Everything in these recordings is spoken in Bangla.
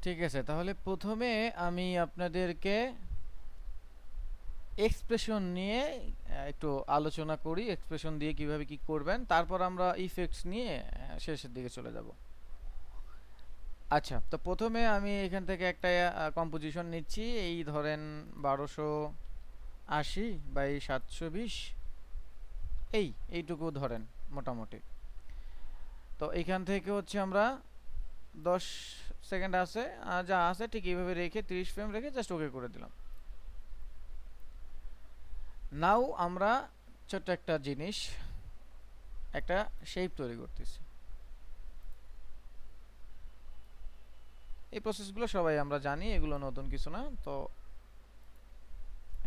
ঠিক আছে, তাহলে প্রথমে আমি আপনাদেরকে এক্সপ্রেশন নিয়ে একটু আলোচনা করি, এক্সপ্রেশন দিয়ে কিভাবে কি করবেন, তারপর আমরা ইফেক্টস নিয়ে শেষের দিকে চলে যাব। আচ্ছা, তো প্রথমে আমি এখান থেকে একটা কম্পোজিশন নিচ্ছি, এই ধরেন 1280 বাই 720, এইটুকু ধরেন মোটামুটি। তো এইখান থেকে হচ্ছে আমরা 10 সেকেন্ড আছে, যা আছে ঠিক এইভাবে রেখে 30 ফ্রেম রেখে জাস্ট ওকে করে দিলাম। নাও আমরা ছোট্ট একটা জিনিস, একটা শেপ তৈরি করতেছি। এই প্রসেসগুলো সবাই আমরা জানি, এগুলো নতুন কিছু না। তো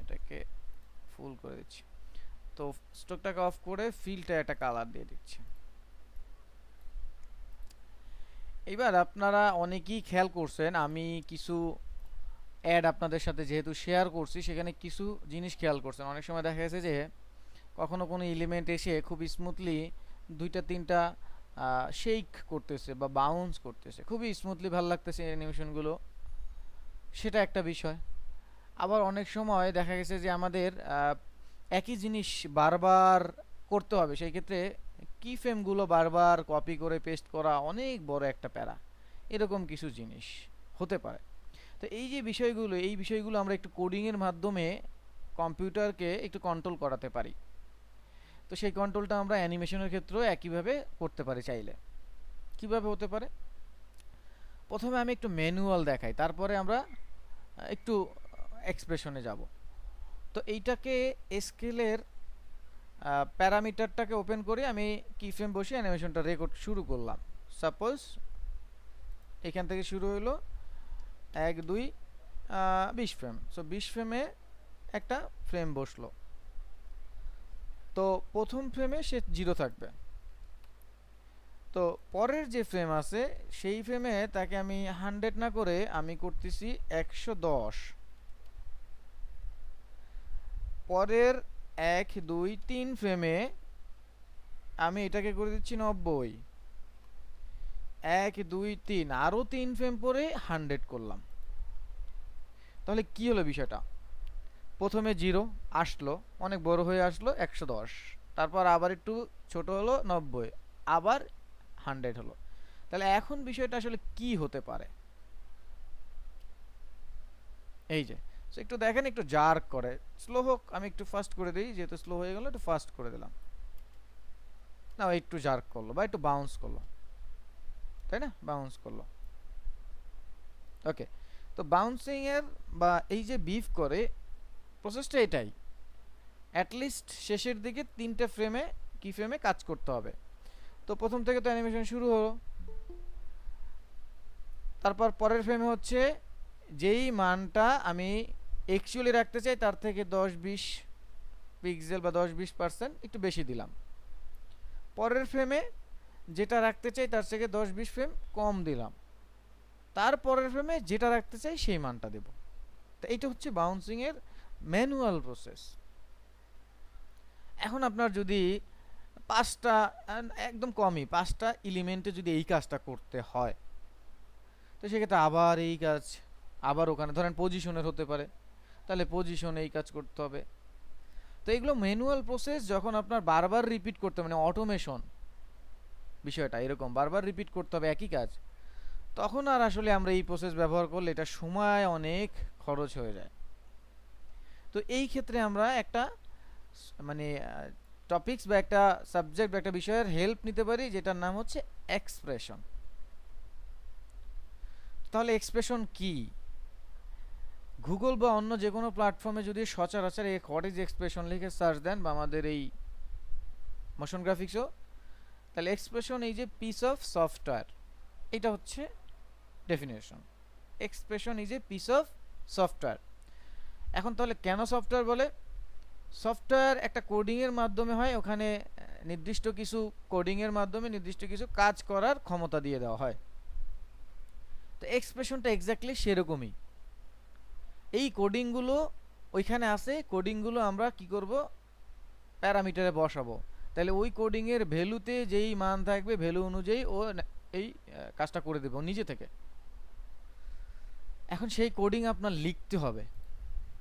এটাকে ফুল করে দিচ্ছি, তো স্ট্রোকটাকে অফ করে ফিলটা একটা কালার দিয়ে দিচ্ছি। এবার আপনারা অনেকেই খেয়াল করছেন, আমি কিছু অ্যাড আপনাদের সাথে যেহেতু শেয়ার করছি, সেখানে কিছু জিনিস খেয়াল করছেন। অনেক সময় দেখা গেছে যে কখনো কোনো এলিমেন্ট এসে খুব স্মুথলি দুইটা তিনটা শেক করতেছে বা বাউন্স করতেছে, খুবই স্মুথলি ভালো লাগতেছে অ্যানিমেশনগুলো, সেটা একটা বিষয়। আবার অনেক সময় দেখা গেছে যে আমাদের একই জিনিস বারবার করতে হবে, সেই ক্ষেত্রে কি ফ্রেমগুলো বারবার কপি করে পেস্ট করা অনেক বড় একটা প্যারা, এরকম কিছু জিনিস হতে পারে। তো এই বিষয়গুলো আমরা একটু কোডিংয়ের মাধ্যমে কম্পিউটারকে একটু কন্ট্রোল করাতে পারি। তো সেই কন্ট্রোলটা আমরা অ্যানিমেশনের ক্ষেত্রেও একইভাবে করতে পারি চাইলে। কিভাবে হতে পারে, প্রথমে আমি একটু ম্যানুয়াল দেখাই, তারপরে আমরা একটু এক্সপ্রেশনে যাব। তো এইটাকে স্কেলের প্যারামিটারটাকে ওপেন করে আমি কি ফ্রেম বসে অ্যানিমেশনটা রেকর্ড শুরু করলাম। সাপোজ এখান থেকে শুরু হলো 1 2 20 ফ্রেম, সো 20 ফ্রেমে একটা ফ্রেম বসলো। তো প্রথম ফ্রেমে সে 0 থাকবে। তো পরের যে ফ্রেম আছে সেই ফ্রেমে তাকে আমি 100 না করে আমি করতেছি 110। পরের 1 2 3 ফ্রেমে আমি এটাকে করে দিচ্ছি 90। 1 2 3 আরও 3 ফ্রেম পরে 100 করলাম। তাহলে কি হলো বিষয়টা, প্রথমে 0 আসলো, অনেক বড় হয়ে আসলো 110, তারপর আবার একটু ছোট হলো 90, আবার 100 হলো। তাহলে এখন বিষয়টা আসলে কি হতে পারে, এই যে একটু দেখেন, একটু জার্ক করে, স্লো হোক, আমি একটু ফাস্ট করে দিই, যেহেতু স্লো হয়ে গেল একটু ফাস্ট করে দিলাম। না, একটু জার্ক করলো বা একটু বাউন্স করলো, তাই না, বাউন্স করলো। ওকে, তো বাউন্সিং এর বা এই যে বিফ করে প্রসেসটা এটাই, অ্যাটলিস্ট শেষের দিকে 3টে ফ্রেমে কি ফ্রেমে কাজ করতে হবে। তো প্রথম থেকে তো অ্যানিমেশন শুরু হলো, তারপর পরের ফ্রেমে হচ্ছে যেই মানটা আমি অ্যাকচুয়ালি রাখতে চাই তার থেকে 10-20 পিক্সেল বা 10-20% একটু বেশি দিলাম। পরের ফ্রেমে যেটা রাখতে চাই তার থেকে 10-20 ফ্রেম কম দিলাম। তারপরের ফ্রেমে যেটা রাখতে চাই সেই মানটা দেব। তো এইটা হচ্ছে বাউন্সিং এর ম্যানুয়াল প্রসেস। এখন আপনার যদি 5টা, একদম কমই 5টা এলিমেন্টে যদি এই কাজটা করতে হয়, তো সেক্ষেত্রে আবার এই কাজ, আবার ওখানে ধরেন পজিশনের হতে পারে, তাহলে পজিশনে এই কাজ করতে হবে। তো এগুলো ম্যানুয়াল প্রসেস, যখন আপনার বারবার রিপিট করতে মানে অটোমেশন বিষয়টা এরকম বারবার রিপিট করতে হবে একই কাজ, তখন আর আসলে আমরা এই প্রসেস ব্যবহার করলে এটা সময় অনেক খরচ হয়ে যায়। তো এই ক্ষেত্রে আমরা একটা মানে টপিকস বা একটা সাবজেক্ট বা একটা বিষয়ের হেল্প নিতে পারি, যেটার নাম হচ্ছে এক্সপ্রেশন। তাহলে এক্সপ্রেশন কি, গুগল বা অন্য যে কোনো প্ল্যাটফর্মে যদি সচরাচর এই হোয়াট ইজ এক্সপ্রেশন লিখে সার্চ দেন, বা আমাদের এই মোশন গ্রাফিক্সও, তাহলে এক্সপ্রেশন এই যে পিস অফ সফটওয়্যার, এটা হচ্ছে definition. Expression is a piece of software. এখন তাহলে কেন সফটওয়্যার বলে, সফটওয়্যার একটা কোডিংয়ের মাধ্যমে হয়, ওখানে নির্দিষ্ট কিছু কোডিংয়ের মাধ্যমে নির্দিষ্ট কিছু কাজ করার ক্ষমতা দিয়ে দেওয়া হয়। তো এক্সপ্রেশনটা এক্স্যাক্টলি সেরকমই। এই কোডিংগুলো ওইখানে আছে, কোডিংগুলো আমরা কি করব, প্যারামিটারে বসাবো, তাহলে ওই কোডিংয়ের ভ্যালুতে যেই মান থাকবে ভ্যালু অনুযায়ী ও এই কাজটা করে দেবে নিজে থেকে। এখন সেই কোডিং আপনার লিখতে হবে,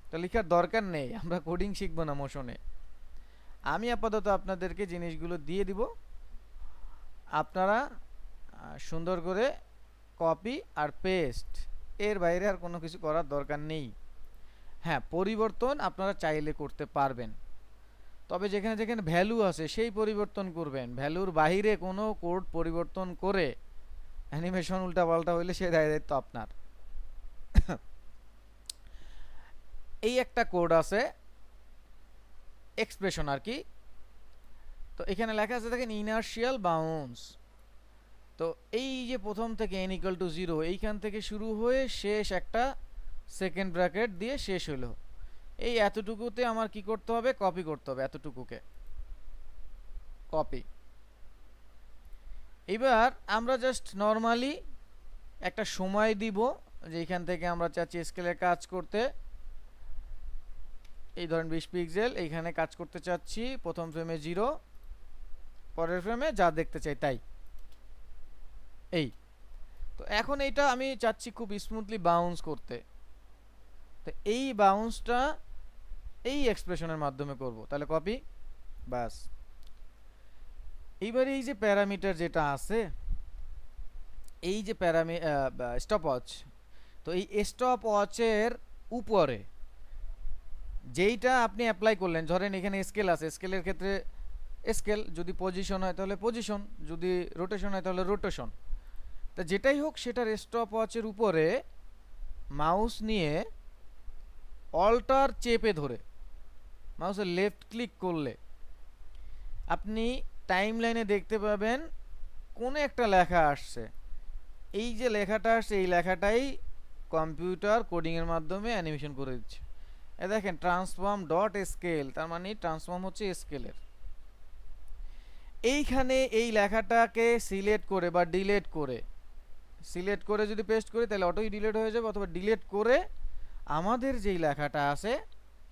তো লেখার দরকার নেই, আমরা কোডিং শিখবো না মোশনে। আমি আপাতত আপনাদেরকে জিনিসগুলো দিয়ে দিব, আপনারা সুন্দর করে কপি আর পেস্ট, এর বাইরে আর কোনো কিছু করার দরকার নেই। হ্যাঁ, পরিবর্তন আপনারা চাইলে করতে পারবেন, তবে যেখানে যেখানে ভ্যালু আছে সেই পরিবর্তন করবেন। ভ্যালুর বাইরে কোনো কোড পরিবর্তন করে অ্যানিমেশন উল্টাপাল্টা হইলে সে দায়িত্ব আপনার। এই একটা কোড আছে এক্সপ্রেশন আর কি, তো এখানে লেখা আছে দেখেন ইনার্শিয়াল বাউন্স। তো এই যে প্রথম থেকে n ইকুয়াল টু 0 এইখান থেকে শুরু হয়ে শেষ একটা সেকেন্ড ব্র্যাকেট দিয়ে শেষ হলো, এই এতটুকুতে আমার কি করতে হবে, কপি করতে হবে, এতটুকুকে কপি। এবার আমরা জাস্ট নরমালি একটা সময় দিব, যে এখান থেকে আমরা চাচ্ছি স্কেলের কাজ করতে, এই ধরেন 20 পিক্সেল, এইখানে কাজ করতে চাচ্ছি প্রথম ফ্রেমে 0, পরের ফ্রেমে যা দেখতে চাই তাই। এই তো এখন এইটা আমি চাচ্ছি খুব স্মুথলি বাউন্স করতে, তো এই বাউন্সটা এই এক্সপ্রেশনের মাধ্যমে করব, তাহলে কপি, বাস। এইবারে এই যে প্যারামিটার যেটা আছে, এই যে স্টপ ওয়াচ, তো এই স্টপ ওয়াচের উপরে যেইটা আপনি অ্যাপ্লাই করলেন, ধরেন এখানে স্কেল আছে, স্কেলের ক্ষেত্রে স্কেল, যদি পজিশন হয় তাহলে পজিশন, যদি রোটেশন হয় তাহলে রোটেশন, তা যেটাই হোক সেটার স্টপ ওয়াচের উপরে মাউস নিয়ে অল্টার চেপে ধরে মাউসের লেফট ক্লিক করলে আপনি টাইম লাইনে দেখতে পাবেন কোন একটা লেখা আসছে। এই যে লেখাটা আসছে এই লেখাটাই কম্পিউটার কোডিংয়ের মাধ্যমে অ্যানিমেশন করে দিচ্ছে। এ দেখেন ট্রান্সফর্ম ডট স্কেল, তার মানে ট্রান্সফর্ম হচ্ছে স্কেলের। এইখানে এই লেখাটাকে সিলেক্ট করে বা ডিলেট করে, সিলেক্ট করে যদি পেস্ট করি তাহলে অটোই ডিলেট হয়ে যাবে, অথবা ডিলেট করে আমাদের যেই লেখাটা আছে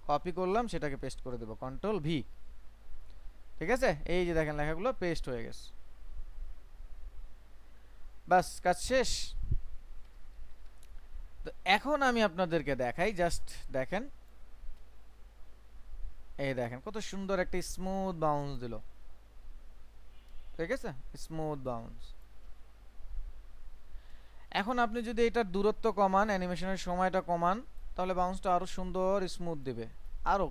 কপি করলাম সেটাকে পেস্ট করে দেব, কন্ট্রোল ভি। ঠিক আছে, এই যে দেখেন লেখাগুলো পেস্ট হয়ে গেছে, বাস কাজ শেষ। তো এখন আমি আপনাদেরকে দেখাই, জাস্ট দেখেন, এই দেখেন কত সুন্দর একটা স্মুথ বাউন্স দিল, ঠিক আছে, স্মুথ বাউন্স। এখন আপনি যদি এটার দূরত্ব কমান, অ্যানিমেশনের সময়টা কমান, তাহলে বাউন্সটা আরো সুন্দর স্মুথ দিবে, আরো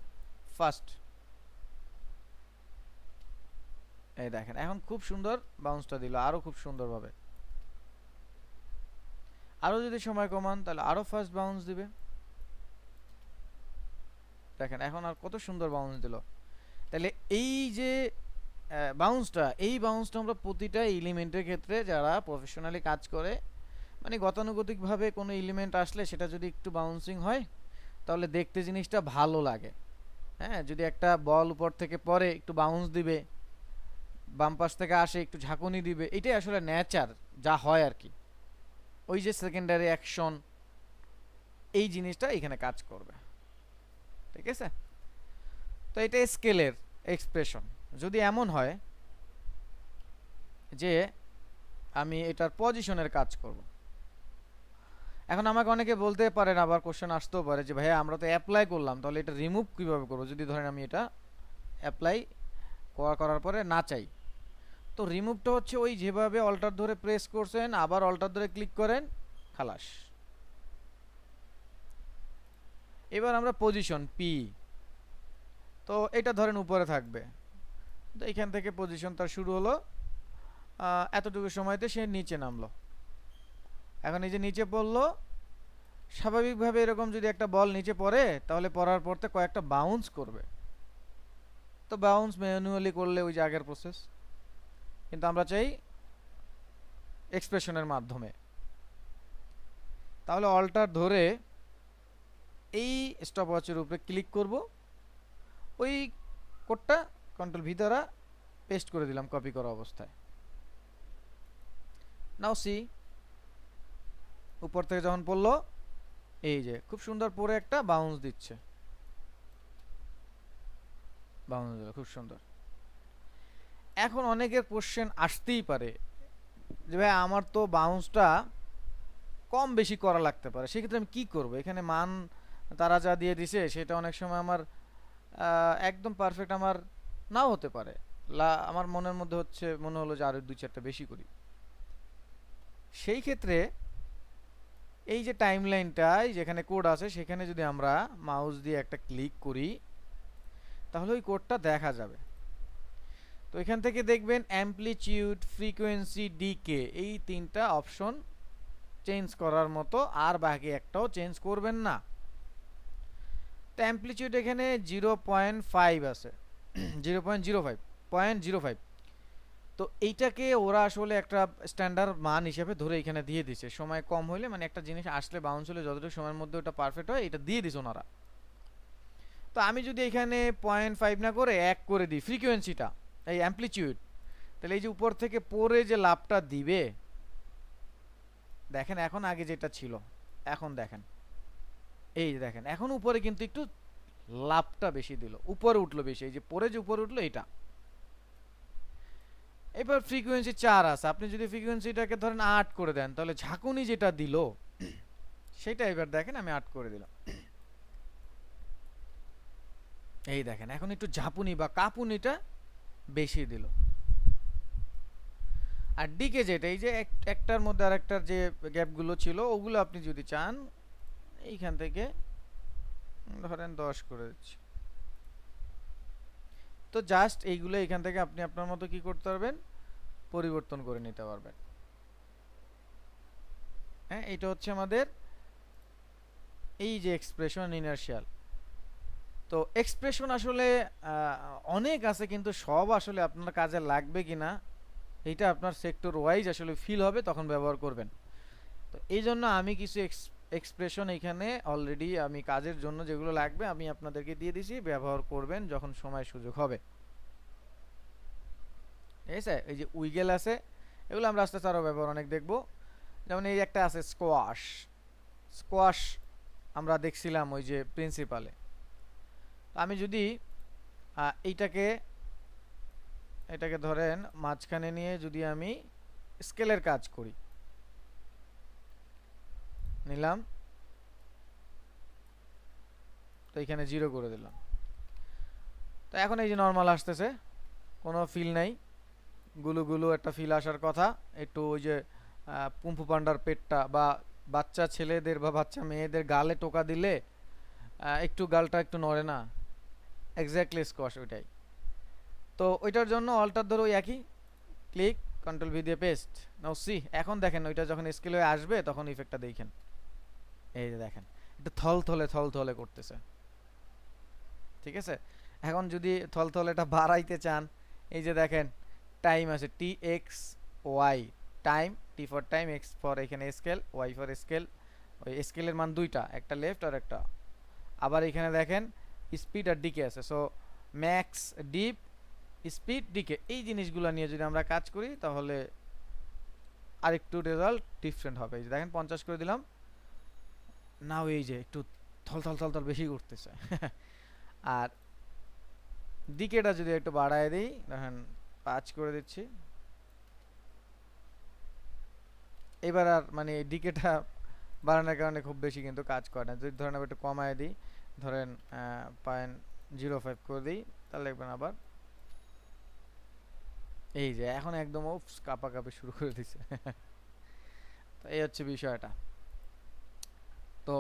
ফাস্ট। এই দেখেন এখন খুব সুন্দর বাউন্সটা দিল, আরো খুব সুন্দরভাবে। আরো যদি সময় কমান তাহলে আরো ফাস্ট বাউন্স দিবে, দেখেন এখন আর কত সুন্দর বাউন্স দিল। তাহলে এই যে বাউন্সটা আমরা প্রতিটা এলিমেন্টের ক্ষেত্রে যারা প্রফেশনালি কাজ করে, মানে গতানুগতিকভাবে কোনো এলিমেন্ট আসলে সেটা যদি একটু বাউন্সিং হয় তাহলে দেখতে জিনিসটা ভালো লাগে। হ্যাঁ, যদি একটা বল উপর থেকে পড়ে একটু বাউন্স দিবে, বাম পাশ থেকে আসে একটু ঝাঁকুনি দিবে, এটাই আসলে নেচার যা হয় আর কি। ওই যে সেকেন্ডারি অ্যাকশন, এই জিনিসটা এখানে কাজ করবে, ঠিক আছে। তো এটা স্কেলের এক্সপ্রেশন। যদি এমন হয় যে আমি এটার পজিশনের কাজ করব, এখন আমাকে অনেকে বলতে পারেন, আবার কোশ্চেন আসতেও পারে যে ভাইয়া আমরা তো অ্যাপ্লাই করলাম, তাহলে এটা রিমুভ কিভাবে করবো, যদি ধরেন আমি এটা অ্যাপ্লাই করার পরে না চাই। তো রিমুভটা হচ্ছে ওই যেভাবে অল্টার ধরে প্রেস করছেন আবার অল্টার ধরে ক্লিক করেন, খালাস। এবার আমরা পজিশন পি, তো এটা ধরেন উপরে থাকবে, তো এখান থেকে পজিশন তার শুরু হলো, এতটুকু সময়তে সে নিচে নামলো। এখন এই যে নিচে পড়লো, স্বাভাবিকভাবে এরকম যদি একটা বল নিচে পড়ে তাহলে পড়ার পরতে কয়েকটা বাউন্স করবে, তো বাউন্স ম্যানুয়ালি করলে ওই যে আগের প্রসেস, কিন্তু আমরা চাই এক্সপ্রেশনের মাধ্যমে। তাহলে অল্টার ধরে এই স্টপ ওয়াচের উপরে ক্লিক করব, ওই কোডটা কন্ট্রোল ভি দ্বারা পেস্ট করে দিলাম কপি করা অবস্থায়। নাও সি, উপর থেকে যখন পড়লো এই যে খুব সুন্দর পরে একটা বাউন্স দিচ্ছে, বাউন্স দিল খুব সুন্দর। এখন অনেকের কোশ্চেন আসতেই পারে যে ভাই আমার তো বাউন্সটা কম বেশি করা লাগতে পারে, সেক্ষেত্রে আমি কি করব? এখানে মান তারা যা দিয়ে দিছে সেটা অনেক সময় আমার একদম পারফেক্ট আমার নাও হতে পারে। আমার মনের মধ্যে মনে হলো যে আরো দুই চারটা বেশি করি। সেই ক্ষেত্রে এই যে টাইমলাইনটায় যেখানে কোড আছে সেখানে যদি আমরা মাউস দিয়ে একটা ক্লিক করি তাহলে ওই কোডটা দেখা যাবে। তো এখান থেকে দেখবেন অ্যামপ্লিটিউড, ফ্রিকোয়েন্সি, ডিকে, এই তিনটা অপশন চেঞ্জ করার মতো, আর বাকি একটাও চেঞ্জ করবেন না। তো অ্যামপ্লিটিউড এখানে 0.5 আছে, 0.05 তো এইটাকে ওরা আসলে একটা স্ট্যান্ডার্ড মান হিসেবে ধরে এখানে দিয়ে দিছে। সময় কম হলে মানে একটা জিনিস আসলে বাউন্স হলে যতটুকু সময়ের মধ্যে ওটা পারফেক্ট হয় এটা দিয়ে দিছে ওনারা। তো আমি যদি এখানে 0.5 না করে 1 করে দিই ফ্রিকোয়েন্সিটা, এই অ্যামপ্লিটিউড, তাহলে এই যে উপর থেকে পরে যে লাভটা দিবে, দেখেন এখন আগে যেটা ছিল এখন দেখেন, এই যে দেখেন এখন উপরে কিন্তু একটু লাভটা বেশি দিল, উপরে উঠলো বেশি, এই যে পরে যে উপরে উঠলো এটা। এবার ফ্রিকোয়েন্সি 4 আছে, আপনি যদি ফ্রিকোয়েন্সিটাকে ধরেন 8 করে দেন তাহলে ঝাঁকুনি যেটা দিল সেটা এবার দেখেন আমি 8 করে দিলাম, এই দেখেন এখন একটু ঝাঁপুনি বা কাঁপুনিটা বেশি দিল। আর ডিকে যেটা, এই যে একটার মধ্যে আরেকটার যে গ্যাপগুলো ছিল ওগুলো আপনি যদি চান এইখান থেকে ধরেন 10 করে দিচ্ছি। তো জাস্ট এইগুলো এখান থেকে আপনি আপনার মতো কি করতে পারবেন, পরিবর্তন করে নিতে পারবেন। হ্যাঁ, এটা হচ্ছে আমাদের এই যে এক্সপ্রেশন ইনার্শিয়াল। তো এক্সপ্রেশন আসলে অনেক আছে, কিন্তু সব আসলে আপনার কাজে লাগবে কিনা এটা আপনার সেক্টর ওয়াইজ আসলে ফিল হবে, তখন ব্যবহার করবেন। তো এই জন্য আমি কিছু এক্সপ্রেশন এখানে অলরেডি আমি কাজের জন্য যেগুলো লাগবে আমি আপনাদেরকে দিয়ে দিছি, ব্যবহার করবেন যখন সময় সুযোগ হবে। ঠিক আছে, এই যে উইগেল আছে, এগুলো আমরা আস্তে আস্তে আরও ব্যবহার অনেক দেখব। যেমন এই একটা আছে স্কোয়াশ, স্কোয়াশ আমরা দেখছিলাম ওই যে প্রিন্সিপালে। আমি যদি এটাকে ধরেন মাঝখানে নিয়ে যদি আমি স্কেলের কাজ করি, নিলাম, তো এখানে 0 করে দিলাম। তো এখন এই যে নর্মাল আসতেছে, কোনো ফিল নাই, গুলু গুলু একটা ফিল আসার কথা। একটু ওই যে পুম্পু পান্ডার পেটটা বা বাচ্চা ছেলেদের বা বাচ্চা মেয়েদের গালে টোকা দিলে একটু গালটা একটু নড়ে না, এক্স্যাক্টলি স্কোয়াশ ওইটাই। তো ওইটার জন্য অল্টার ধরো ওই একই ক্লিক, কন্ট্রোল ভি দিয়ে পেস্ট, নাও সি। এখন দেখেন ওইটা যখন স্কেল হয়ে আসবে তখন ইফেক্টটা দেখেন, এই যে দেখেন একটু থলথলে করতেছে। ঠিক আছে, এখন যদি থলথলেটা বাড়াইতে চান, এই যে দেখেন টাইম আছে T X Y, time, T for time, X for এখানে স্কেল, ওয়াই ফর স্কেল। ওই স্কেলের মান দুইটা, একটা লেফট আর একটা। আবার এখানে দেখেন স্পিড আর ডিকে আছে, so max, deep, speed, decay, এই জিনিসগুলো নিয়ে যদি আমরা কাজ করি তাহলে আরেকটু রেজাল্ট ডিফারেন্ট হবে। এই যে দেখেন 50 করে দিলাম, নাও এই যে একটু থল বেশি করতেছে। আর ডিকেটা যদি একটু বাড়ায় দিই, দেখেন 5 করে দিচ্ছি, এবার আর মানে ডিকেটা বাড়ানোর কারণে খুব বেশি কিন্তু কাজ করে না। যদি ধরেন একটু কমায় দিই, ধরেন 0.05 করে দিই, তাহলে দেখবেন আবার এই যে এখন একদম কাঁপাকাঁপি শুরু করে দিছে। তো এই হচ্ছে বিষয়টা। তো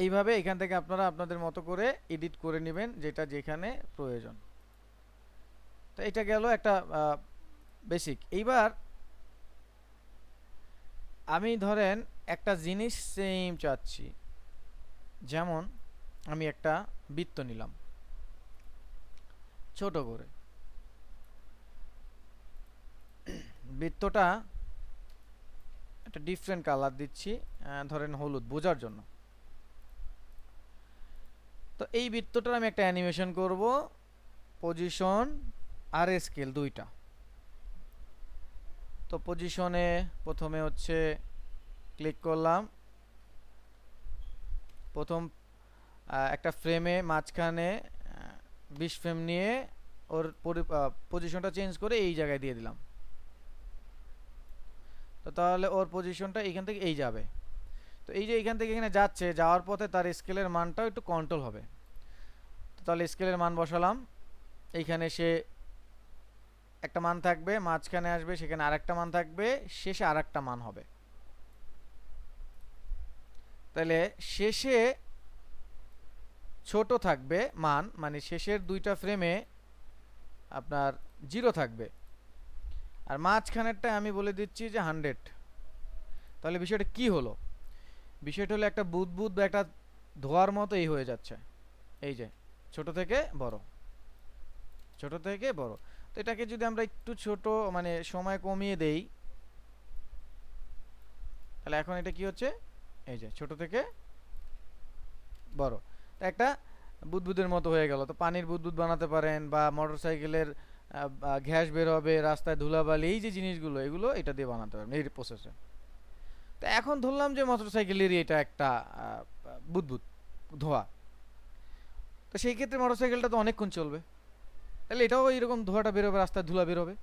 এইভাবে এখান থেকে আপনারা আপনাদের মতো করে এডিট করে নেবেন যেটা যেখানে প্রয়োজন। তো এটা গেল একটা বেসিক। এইবার আমি ধরেন একটা জিনিস সেম চাচ্ছি, যেমন আমি একটা বৃত্ত নিলাম ছোট করে, বৃত্তটা একটা ডিফারেন্ট কালার দিচ্ছি, ধরেন হলুদ বোঝার জন্য। তো এই বৃত্তটার আমি একটা অ্যানিমেশন করব, পজিশন আর স্কেল দুইটা। তো পজিশনে প্রথমে হচ্ছে ক্লিক করলাম, প্রথম একটা ফ্রেমে মাঝখানে 20 ফ্রেম নিয়ে ওর পজিশনটা চেঞ্জ করে এই জায়গায় দিয়ে দিলাম। তো তাহলে ওর পজিশনটা এইখান থেকে এই যাবে। তো এই যে এখান থেকে এখানে যাচ্ছে, যাওয়ার পথে তার স্কেলের মানটাও একটু কন্ট্রোল হবে। তাহলে স্কেলের মান বসালাম, এইখানে সে একটা মান থাকবে, মাঝখানে আসবে, সেখানে আরেকটা মান থাকবে, শেষে আরেকটা মান হবে। তাহলে শেষে ছোট থাকবে মান, মানে শেষের দুইটা ফ্রেমে আপনার 0 থাকবে, আর মাঝখানেরটা আমি বলে দিচ্ছি যে 100। তাহলে বিষয়টা কি হলো? বিষয়টা হলো একটা বুদবুদ বা একটা ধোয়ার মতো এই হয়ে যাচ্ছে, এই যে ছোট থেকে বড়, ছোট থেকে বড়। তো এটাকে যদি আমরা একটু ছোট, মানে সময় কমিয়ে দেই, তাহলে এখন এটা কি হচ্ছে, এই যে ছোট থেকে বড়, তো একটা বুদবুদের মতো হয়ে গেল। তো পানির বুদবুদ বানাতে পারেন, বা মোটরসাইকেলের গ্যাস বের হবে, রাস্তায় ধুলাবালি, এই যে জিনিসগুলো, এগুলো এটা দিয়ে বানাতে পারেন এই প্রসেসে। তো এখন ধরলাম যে মোটরসাইকেলেরই এটা একটা বুদবুদ ধোঁয়া, তো সেই ক্ষেত্রে মোটরসাইকেলটা তো অনেকক্ষণ চলবে, তাহলে এটাও এইরকম ধোঁয়াটা বেরোবে, রাস্তায় ধুলা বেরোবে,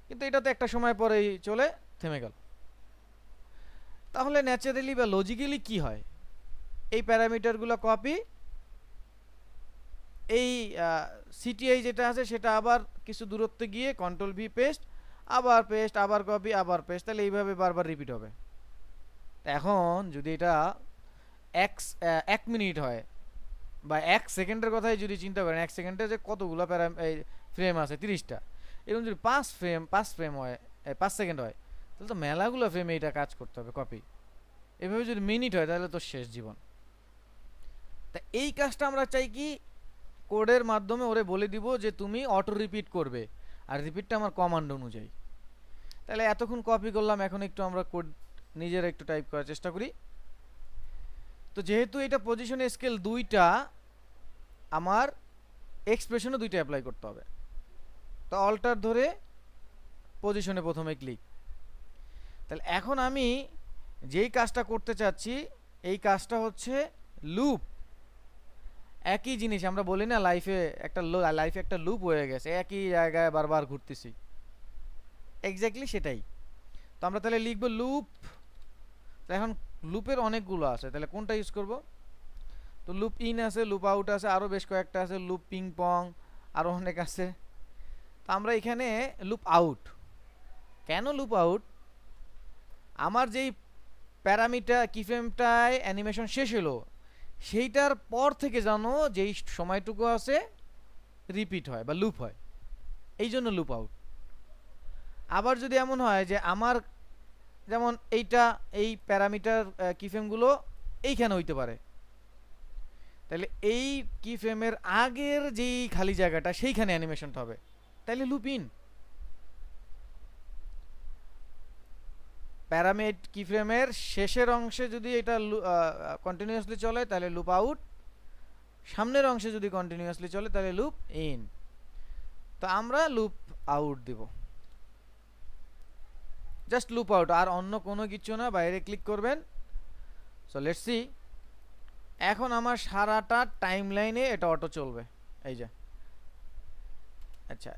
কিন্তু এটা তো একটা সময় পরেই চলে থেমে গেল। তাহলে ন্যাচারালি বা লজিক্যালি কি হয়, এই প্যারামিটারগুলো কপি, এই সিটিআই যেটা আছে সেটা আবার কিছু দূরত্বে গিয়ে কন্ট্রোল ভি পেস্ট, আবার কপি, আবার পেস্ট, তাহলে এইভাবে বারবার রিপিট হবে। এখন যদি এটা এক মিনিট হয় বা 1 সেকেন্ডের কথাই যদি চিন্তা করেন, 1 সেকেন্ডে যে কতগুলো ফ্রেম আছে, 30টা, এরকম যদি 5 ফ্রেম হয়, 5 সেকেন্ড হয়, তাহলে তো মেলাগুলো ফ্রেমে এটা কাজ করতে হবে কপি। এভাবে যদি মিনিট হয় তাহলে তো শেষ জীবন। তা এই কাজটা আমরা চাই কি, কোডের মাধ্যমে ওরে বলে দিব যে তুমি অটো রিপিট করবে, আর রিপিটটা আমার কমান্ড অনুযায়ী। তাহলে এতক্ষণ কপি করলাম, এখন একটু আমরা কোড নিজেরা একটু টাইপ করার চেষ্টা করি। তো যেহেতু এটা পজিশন স্কেল দুইটা, আমার এক্সপ্রেশনও দুইটা অ্যাপ্লাই করতে হবে। তো অল্টার ধরে পজিশনে প্রথমে ক্লিক। তাহলে এখন আমি যেই কাজটা করতে চাচ্ছি, এই কাজটা হচ্ছে লুপ। একই জিনিস আমরা বলি না, লাইফে একটা লুপ হয়ে গেছে, একই জায়গায় বারবার ঘুরতেছি, এক্স্যাক্টলি সেটাই। তো আমরা তাহলে লিখব লুপ। এখন লুপের অনেকগুলো আছে, তাহলে কোনটা ইউজ করব? তো লুপ ইন আছে, লুপ আউট আছে, আরও বেশ কয়েকটা আছে, লুপ পিং পং, আরও অনেক আছে। তো আমরা এখানে লুপ আউট। কেন লুপ আউট? আমার যেই প্যারামিটার কিফ্রেমটায় অ্যানিমেশন শেষ হলো, সেইটার পর থেকে জানো যেই সময়টুকু আছে রিপিট হয় বা লুপ হয়, এই জন্য লুপ আউট। আবার যদি এমন হয় যে আমার, যেমন এই প্যারামিটার কিফ্রেমগুলো এইখানে হইতে পারে, তাহলে এই কিফ্রেমের আগের যেই খালি জায়গাটা সেইখানে অ্যানিমেশনটা হবে, তাহলে লুপ ইন। প্যারামিড কিফ্রেমের শেষের অংশে যদি এটা কন্টিনিউয়াসলি চলে তাহলে লুপ আউট, সামনের অংশে যদি কন্টিনিউয়াসলি চলে তাহলে লুপ ইন। তো আমরা লুপ আউট দিব, জাস্ট লুপ আউট, আর অন্য কোনো কিছু না। বাইরে ক্লিক করবেন। সো লেটস সি, এখন আমার সারাটা টাইম লাইনে এটা অটো চলবে, এই যে। আচ্ছা,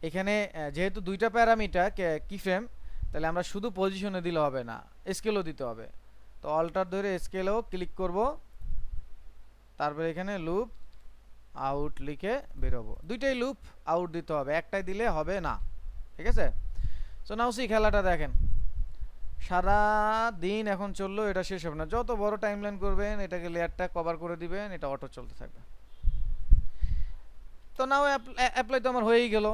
এখানে যেহেতু দুইটা প্যারামিটার কিফ্রেম, তাহলে আমরা শুধু পজিশনে দিলে হবে না, স্কেলও দিতে হবে। তো অল্টার ধরে স্কেলও ক্লিক করব, তারপরে এখানে লুপ আউট লিখে বেরোবো। দুইটাই লুপ আউট দিতে হবে, একটাই দিলে হবে না, ঠিক আছে? সো নাও সি, খেলাটা দেখেন, সারা দিন এখন চললো, এটা শেষ হবে না। যত বড় টাইমলাইন করবেন, এটাকে লেয়ারটা কভার করে দিবেন, এটা অটো চলতে থাকবে। তো নাও অ্যাপ্লাই তো আমার হয়েই গেল।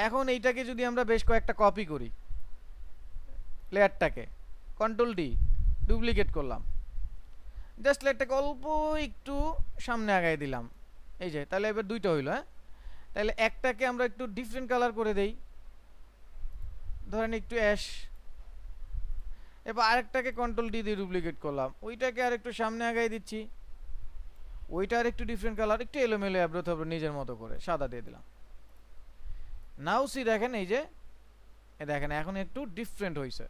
এখন এইটাকে যদি আমরা বেশ কয়েকটা কপি করি, লেয়ারটাকে কন্ট্রোল ডি ডুপ্লিকেট করলাম, জাস্ট লেয়ারটাকে অল্প একটু সামনে আগায় দিলাম, এই যে। তাহলে এবার দুইটা হইলো। হ্যাঁ, তাহলে একটাকে আমরা একটু ডিফারেন্ট কালার করে দেই, ধরেন একটু অ্যাশ। এবার আরেকটাকে কন্ট্রোল ডি দিয়ে ডুপ্লিকেট করলাম, ওইটাকে আর একটু সামনে আগায় দিচ্ছি, ওইটা আর একটু ডিফারেন্ট কালার, একটু এলোমেলো অ্যাব্রো থাব্রো নিজের মতো করে সাদা দিয়ে দিলাম। নাও সি, দেখেন এই যে, দেখেন এখন একটু ডিফারেন্ট হয়েছে,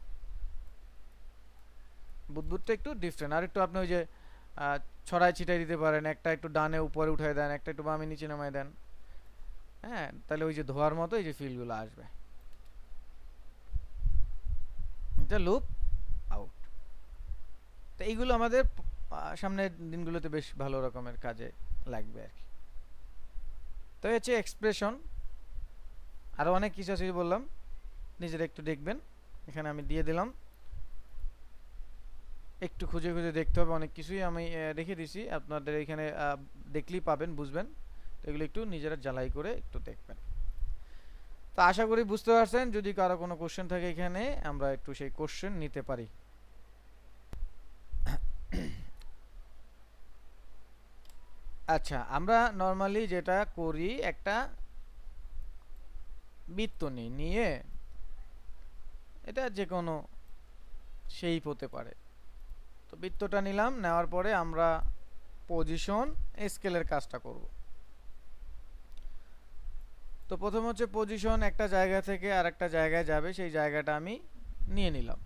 বুদবুদটা একটু ডিফারেন্ট। আর একটু আপনি ওই যে ছড়াই ছিটাই দিতে পারেন, একটা একটু ডানে উপরে উঠাই দেন, একটা একটু বামে নিচে নামাই দেন। হ্যাঁ, তাহলে ওই যে ধোয়ার মতো এই যে ফিলগুলো আসবে। এটা লুপ আউট। তো এইগুলো আমাদের সামনের দিনগুলোতে বেশ ভালো রকমের কাজে লাগবে আর কি। তো হচ্ছে এক্সপ্রেশন, আরও অনেক কিছু আছে বললাম, নিজেরা একটু দেখবেন, এখানে আমি দিয়ে দিলাম, একটু খুঁজে খুঁজে দেখতে হবে, অনেক কিছুই আমি রেখে দিছি, আপনাদের এখানে দেখলেই পাবেন, বুঝবেন। তো এগুলো একটু নিজেরা জ্বালাই করে একটু দেখবেন। তো আশা করি বুঝতে পারছেন। যদি কারো কোনো কোশ্চেন থাকে এখানে আমরা একটু সেই কোশ্চেন নিতে পারি। আচ্ছা, আমরা নর্মালি যেটা করি, একটা বৃত্ত নিয়ে এটা যে কোনো শেপ হতে পারে। তো বৃত্তটা নিলাম, নেওয়ার পরে আমরা পজিশন স্কেলের কাজটা করব। তো প্রথম হচ্ছে পজিশন, একটা জায়গা থেকে আর একটা জায়গায় যাবে, সেই জায়গাটা আমি নিয়ে নিলাম।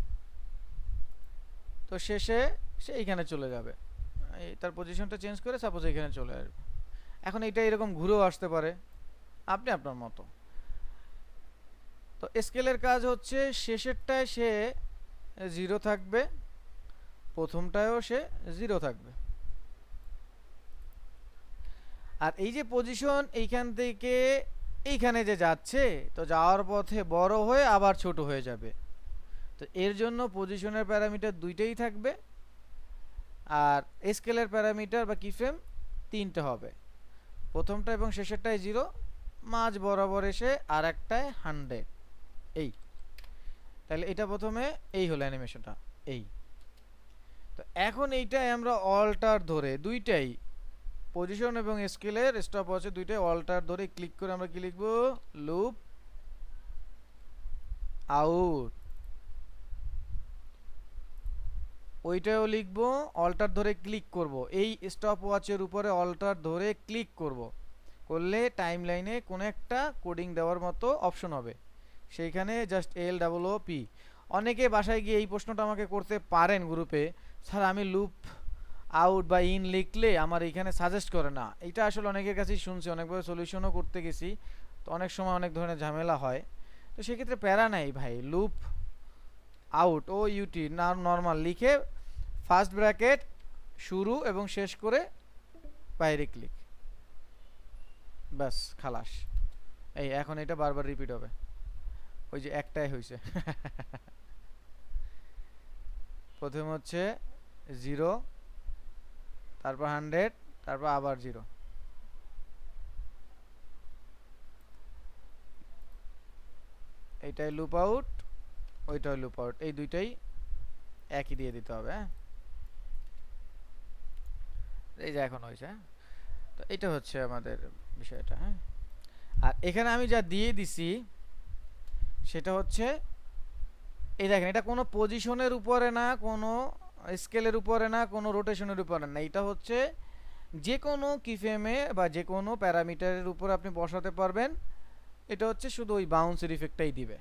তো শেষে সে এইখানে চলে যাবে, তার পজিশনটা চেঞ্জ করে সাপোজ এখানে চলে আসবে। এখন এটা এরকম ঘুরেও আসতে পারে, আপনি আপনার মতো। তো স্কেলের কাজ হচ্ছে শেষেরটায় সে 0 থাকবে, প্রথমটায়ও সে 0 থাকবে। আর এই যে পজিশন এইখান থেকে এইখানে যে যাচ্ছে, তো যাওয়ার পথে বড় হয়ে আবার ছোট হয়ে যাবে। তো এর জন্য পজিশনের প্যারামিটার দুইটাই থাকবে, আর স্কেলের প্যারামিটার বা কিফ্রেম 3টে হবে, প্রথমটা এবং শেষেরটায় 0, মাঝ বরাবর এসে আর একটায় 100। এই তাহলে এটা প্রথমে এই হলো অ্যানিমেশনটা এই। তো এখন এইটাই আমরা অল্টার ধরে দুইটাই পজিশন এবং স্কেলের স্টপ ওয়াচে দুইটাই অল্টার ধরে ক্লিক করে আমরা কি লিখব, লুপ আউট। ওইটাও লিখবো, অল্টার ধরে ক্লিক করব, এই স্টপ ওয়াচের উপরে অল্টার ধরে ক্লিক করব, করলে টাইম লাইনে কোনো একটা কোডিং দেওয়ার মতো অপশন হবে, সেইখানে জাস্ট LOOP। অনেকে বাসায় গিয়ে এই প্রশ্নটা আমাকে করতে পারেন গ্রুপে, স্যার আমি লুপ আউট বা ইন লিখলে আমার এইখানে সাজেস্ট করে না। এটা আসলে অনেকের কাছেই শুনছি, অনেকভাবে সলিউশনও করতে গেছি, তো অনেক সময় অনেক ধরনের ঝামেলা হয়। তো সেক্ষেত্রে প্যারা নাই ভাই, লুপ আউট ও ইউটি না নর্মাল লিখে ফার্স্ট ব্র্যাকেট শুরু এবং শেষ করে বাইরে ক্লিক, ব্যাস খালাস। এই এখন এটা বারবার রিপিট হবে, ওই যে একটাই হয়েছে। প্রথম হচ্ছে 0, তারপর 100, তারপর আবার 0। এইটাই লুপ আউট, ওইটাই লুপ আউট, এই দুইটাই একই দিয়ে দিতে হবে। হ্যাঁ, এই যে এখন হয়েছে। তো এটা হচ্ছে আমাদের বিষয়টা। হ্যাঁ, আর এখানে আমি যা দিয়ে দিছি সেটা হচ্ছে, এই দেখেন, এটা কোনো পজিশনের উপরে না, কোনো স্কেলের উপরে না, কোনো রোটেশনের উপরে না, এটা হচ্ছে যে কোনো কিফ্রেমে বা যে কোনো প্যারামিটারের উপর আপনি বসাতে পারবেন। এটা হচ্ছে শুধু ওই বাউন্সের ইফেক্টটাই দিবে।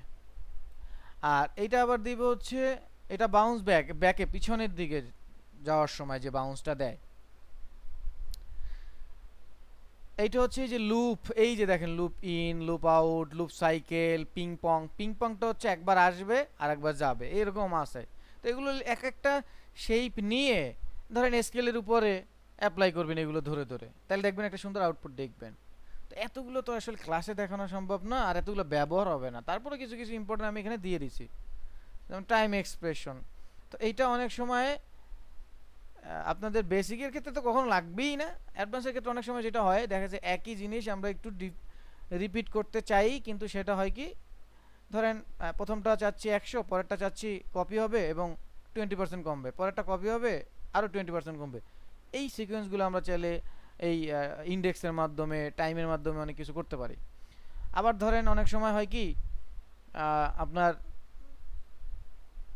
আর এইটা আবার দিবে হচ্ছে, এটা বাউন্স ব্যাকে পিছনের দিকে যাওয়ার সময় যে বাউন্সটা দেয়। এইটা হচ্ছে যে লুপ, এই যে দেখেন loop in, loop out, loop cycle, ping pong. Ping পংটা হচ্ছে একবার আসবে আর একবার যাবে, এরকম আছে। তো এগুলো এক একটা শেপ নিয়ে ধরেন স্কেলের উপরে অ্যাপ্লাই করবেন এগুলো ধরে ধরে, তাহলে দেখবেন একটা সুন্দর আউটপুট দেখবেন। তো এতগুলো তো আসলে ক্লাসে দেখানো সম্ভব না, আর এতগুলো ব্যবহার হবে না, তারপরে কিছু কিছু ইম্পর্টেন্ট আমি এখানে দিয়ে দিছি, যেমন টাইম এক্সপ্রেশন। তো এইটা অনেক সময় আপনাদের বেসিকের ক্ষেত্রে তো কখনো লাগবেই না, অ্যাডভান্সের ক্ষেত্রে অনেক সময় যেটা হয় দেখা যায় একই জিনিস আমরা একটু রিপিট করতে চাই, কিন্তু সেটা হয় কি, ধরেন প্রথমটা চাচ্ছি 100, পরেরটা চাচ্ছি কপি হবে এবং 20% কমবে, পরেরটা কপি হবে আরও 20% কমবে। এই সিকোয়েন্সগুলো আমরা চাইলে এই ইন্ডেক্সের মাধ্যমে, টাইমের মাধ্যমে অনেক কিছু করতে পারি। আবার ধরেন অনেক সময় হয় কি, আপনার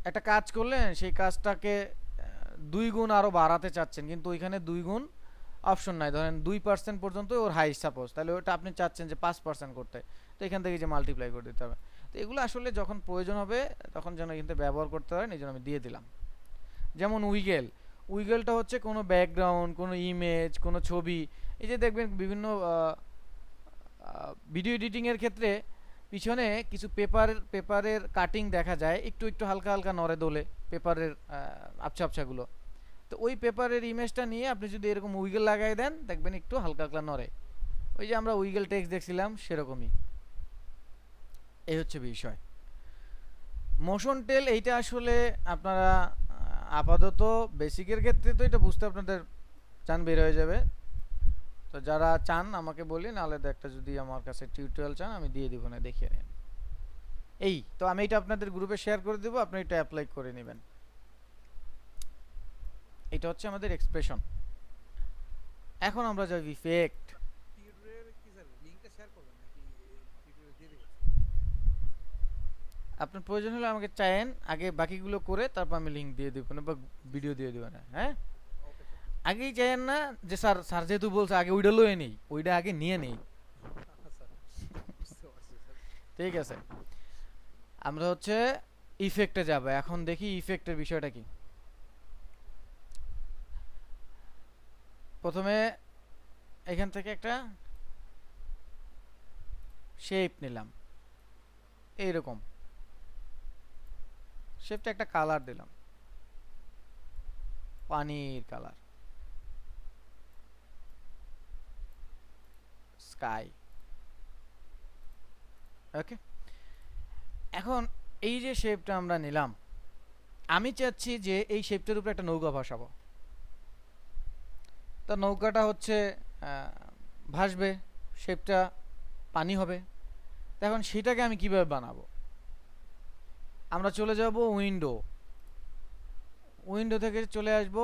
একটা কাজ করলেন, সেই কাজটাকে 2 গুণ আরও বাড়াতে চাচ্ছেন, কিন্তু ওইখানে 2 গুণ অপশন নাই, ধরেন 2% পর্যন্ত ওর হাই সাপোজ, তাহলে ওটা আপনি চাচ্ছেন যে 5% করতে, তো এখান থেকে যে মাল্টিপ্লাই করে দিতে হবে। তো এগুলো আসলে যখন প্রয়োজন হবে তখন যেন কিন্তু ব্যবহার করতে পারেন, এই জন্য আমি দিয়ে দিলাম। যেমন উইগেলটা হচ্ছে কোনো ব্যাকগ্রাউন্ড, কোনো ইমেজ, কোনো ছবি, এই যে দেখবেন বিভিন্ন ভিডিও এডিটিংয়ের ক্ষেত্রে পিছনে কিছু পেপারের কাটিং দেখা যায়, একটু একটু হালকা হালকা নড়ে দোলে পেপারের আবছা আবছাগুলো। তো ওই পেপারের ইমেজটা নিয়ে আপনি যদি এরকম উইগল লাগাই দেন দেখবেন একটু হালকা হালকা নড়ে, ওই যে আমরা উইগল টেক্সট দেখছিলাম সেরকমই। এই হচ্ছে বিষয়। মোশন টেল এইটা আসলে আপনারা আপাতত বেসিকের ক্ষেত্রে তো এটা বুঝতে আপনাদের চান বের হয়ে যাবে। তো যারা চান আমাকে বলি, আলাদা একটা যদি আমার কাছে টিউটোরিয়াল চান আমি দিয়ে দিব, না দেখিয়ে নেন। এই তো আমি এটা আপনাদের গ্রুপে শেয়ার করে দেবো, আপনি এটা অ্যাপ্লাই করে নেবেন। এটা হচ্ছে আমাদের এক্সপ্রেশন। এখন আমরা যাই ইফেক্ট। আপনার প্রয়োজন হলে আমাকে চাইেন, আগে বাকিগুলো করে তারপর আমি লিঙ্ক দিয়ে দেবো না বা ভিডিও দিয়ে দেবো না। হ্যাঁ, আগেই চাইেন না যে স্যার স্যার যেহেতু বলছে আগে ওইটা লয়ে নেই, ওইটা আগে নিয়ে নেই। ঠিক আছে, আমরা হচ্ছে ইফেক্টে যাব। এখন দেখি ইফেক্টের বিষয়টা কি। প্রথমে এখান থেকে একটা শেপ নিলাম, এইরকম শেপটা একটা কালার দিলাম, পানির কালার, স্কাই। ওকে, এখন এই যে শেপটা আমরা নিলাম, আমি চাচ্ছি যে এই শেপটার উপরে একটা নৌকা ভাসাবো। তো নৌকাটা হচ্ছে ভাসবে, শেপটা পানি হবে। এখন সেটাকে আমি কিভাবে বানাবো? আমরা চলে যাব উইন্ডো, উইন্ডো থেকে চলে আসব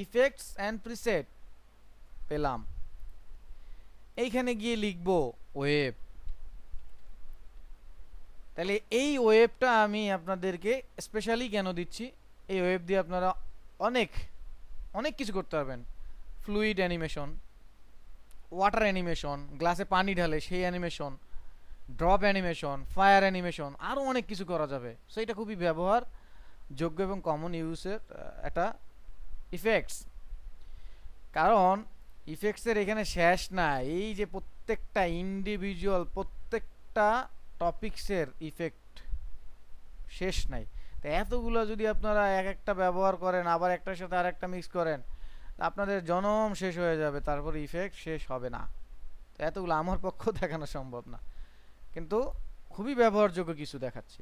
ইফেক্টস অ্যান্ড প্রিসেট, পেলাম। এইখানে গিয়ে লিখব ওয়েব। তাহলে এই ওয়েবটা আমি আপনাদেরকে স্পেশালি কেন দিচ্ছি, এই ওয়েব দিয়ে আপনারা অনেক অনেক কিছু করতে পারবেন। ফ্লুইড অ্যানিমেশন, ওয়াটার অ্যানিমেশন, গ্লাসে পানি ঢালে সেই animation, drop animation, fire animation, আরও অনেক কিছু করা যাবে। সো এটা খুবই ব্যবহারযোগ্য এবং কমন ইউজের একটা ইফেক্টস। কারণ ইফেক্টসের এখানে শেষ না, এই যে প্রত্যেকটা ইন্ডিভিজুয়াল প্রত্যেকটা টপিকসের ইফেক্ট শেষ নাই। তো এতগুলো যদি আপনারা এক একটা ব্যবহার করেন, আবার একটার সাথে আর একটা মিক্স করেন, আপনাদের জনম শেষ হয়ে যাবে, তারপর ইফেক্ট শেষ হবে না। তো এতগুলো আমার পক্ষ দেখানো সম্ভব না, কিন্তু খুবই ব্যবহারযোগ্য কিছু দেখাচ্ছি।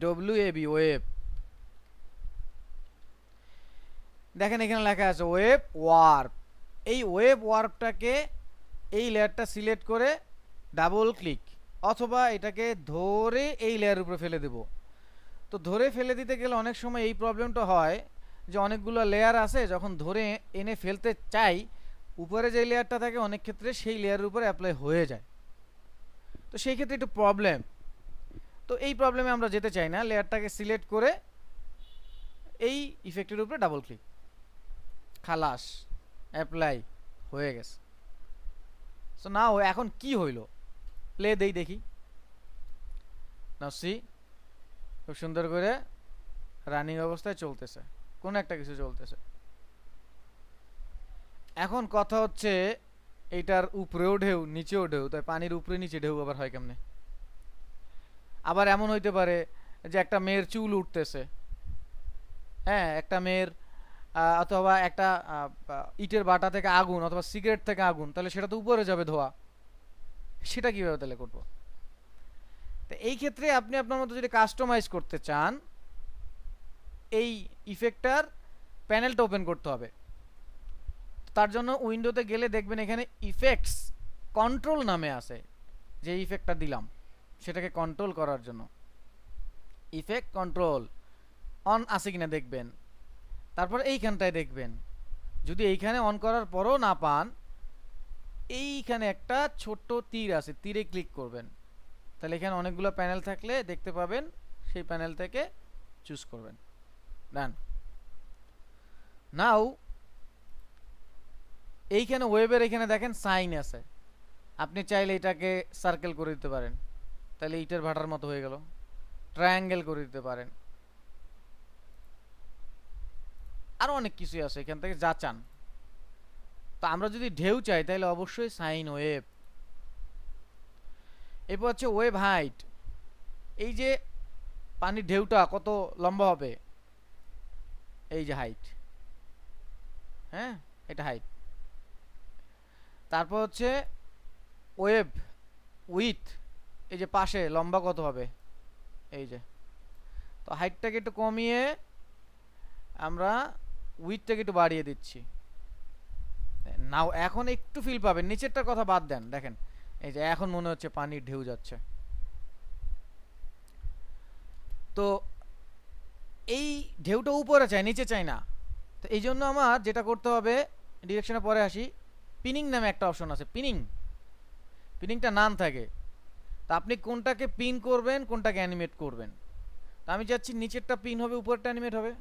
ডব্লিউএবি, ওয়েব। দেখেন এখানে লেখা আছে ওয়েব ওয়ার্প। এই ওয়েব ওয়ার্পটাকে এই লেয়ারটা সিলেক্ট করে ডাবল ক্লিক, অথবা এটাকে ধরে এই লেয়ারের উপরে ফেলে দেব। তো ধরে ফেলে দিতে গেলে অনেক সময় এই প্রবলেমটা হয় যে অনেকগুলো লেয়ার আছে, যখন ধরে এনে ফেলতে চাই, উপরে যে লেয়ারটা থাকে অনেক ক্ষেত্রে সেই লেয়ারের উপরে অ্যাপ্লাই হয়ে যায়। তো সেই ক্ষেত্রে একটু প্রবলেম। তো এই প্রবলেমে আমরা যেতে চাই না, লেয়ারটাকে সিলেক্ট করে এই ইফেক্টের উপরে ডাবল ক্লিক, খালাস, অ্যাপ্লাই হয়ে গেছে। সো নাও এখন কি হইল, প্লে দেই দেখি। নাও সি, খুব সুন্দর করে রানিং অবস্থায় চলতেছে, কোন একটা কিছু চলতেছে। এখন কথা হচ্ছে এইটার উপরেও ঢেউ নিচেও ঢেউ, তাই পানির উপরে নিচে ঢেউ আবার হয় কেমনে? আবার এমন হইতে পারে যে একটা মেয়ের চুল উঠতেছে, হ্যাঁ একটা মেয়ের, অথবা একটা ইটের বাটা থেকে আগুন, অথবা সিগারেট থেকে আগুন, তাহলে সেটা তো উপরে যাবে ধোয়া, সেটা কিভাবে তাহলে করবো? তো এই ক্ষেত্রে আপনি আপনার মতো যদি কাস্টমাইজ করতে চান, এই ইফেক্টটার প্যানেলটা ওপেন করতে হবে। তার জন্য উইন্ডোতে গেলে দেখবেন এখানে ইফেক্টস কন্ট্রোল নামে আছে, যে ইফেক্টটা দিলাম সেটাকে কন্ট্রোল করার জন্য ইফেক্ট কন্ট্রোল অন আছে কিনা দেখবেন। তারপর এইখানটায় দেখবেন, যদি এইখানে অন করার পরও না পান, এইখানে একটা ছোট্ট তীর আছে, তীরে ক্লিক করবেন। তাহলে এখানে অনেকগুলো প্যানেল থাকলে দেখতে পাবেন, সেই প্যানেল থেকে চুজ করবেন। ডান। নাও এইখানে ওয়েবের এখানে দেখেন সাইন আছে, আপনি চাইলে এটাকে সার্কেল করে দিতে পারেন, তাহলে ইটের ভাটার মতো হয়ে গেল। ট্রায়াঙ্গেল করে দিতে পারেন, আরো অনেক কিছুই আছে, এখান থেকে যা চান। তো আমরা যদি ঢেউ চাই তাহলে অবশ্যই সাইন ওয়েভ। এরপর হচ্ছে ওয়েভ হাইট, এই যে পানির ঢেউটা কত লম্বা হবে, এই যে হাইট, হ্যাঁ এটা হাইট। তারপর হচ্ছে ওয়েভ উইথ, এই যে পাশে লম্বা কত হবে, এই যে। তো হাইটটাকে একটু কমিয়ে আমরা উইথটাকে একটু বাড়িয়ে দিচ্ছি। নাও এখন একটু ফিল পাবেন, নিচেরটার কথা বাদ দেন, দেখেন এই যে এখন মনে হচ্ছে পানির ঢেউ যাচ্ছে। তো এই ঢেউটা উপরে চাই, নিচে চাই না। তো এই জন্য আমার যেটা করতে হবে, ডিরেকশনে পরে আসি, পিনিং নামে একটা অপশন আছে, পিনিংটা নান থাকে। তা আপনি কোনটাকে পিন করবেন, কোনটাকে অ্যানিমেট করবেন। তা আমি চাচ্ছি নিচেরটা পিন হবে, উপরটা অ্যানিমেট হবে।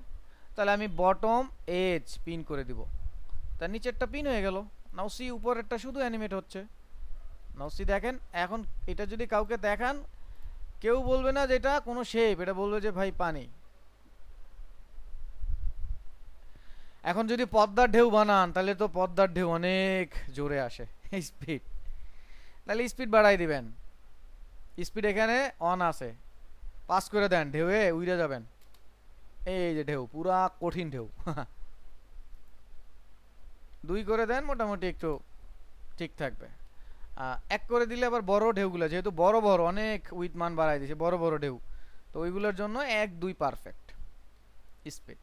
তাহলে আমি বটম এজ পিন করে দিব, তার নিচেরটা পিন হয়ে গেল। নাও সি উপরেরটা শুধু অ্যানিমেট হচ্ছে। নাও সি দেখেন, এখন এটা যদি কাউকে দেখান, কেউ বলবে না যে এটা কোনো শেপ, এটা বলবে যে ভাই পানি। এখন যদি পদ্মার ঢেউ বানান, তাহলে তো পদ্মার ঢেউ অনেক জোরে আসে স্পিড, তাহলে স্পিড বাড়াই দিবেন। স্পিড এখানে অন আছে, পাস করে দেন, ঢেউয়ে উইরে যাবেন। এই যে ঢেউ, পুরা কঠিন ঢেউ 2 করে দেন, মোটামুটি একটু ঠিক থাকবে। 1 করে দিলে আবার বড় ঢেউগুলো, যেহেতু বড় বড় অনেক উইথ মান বাড়াই দিয়েছে, বড় বড় ঢেউ, তো ওইগুলোর জন্য 1 2 পারফেক্ট স্পিড।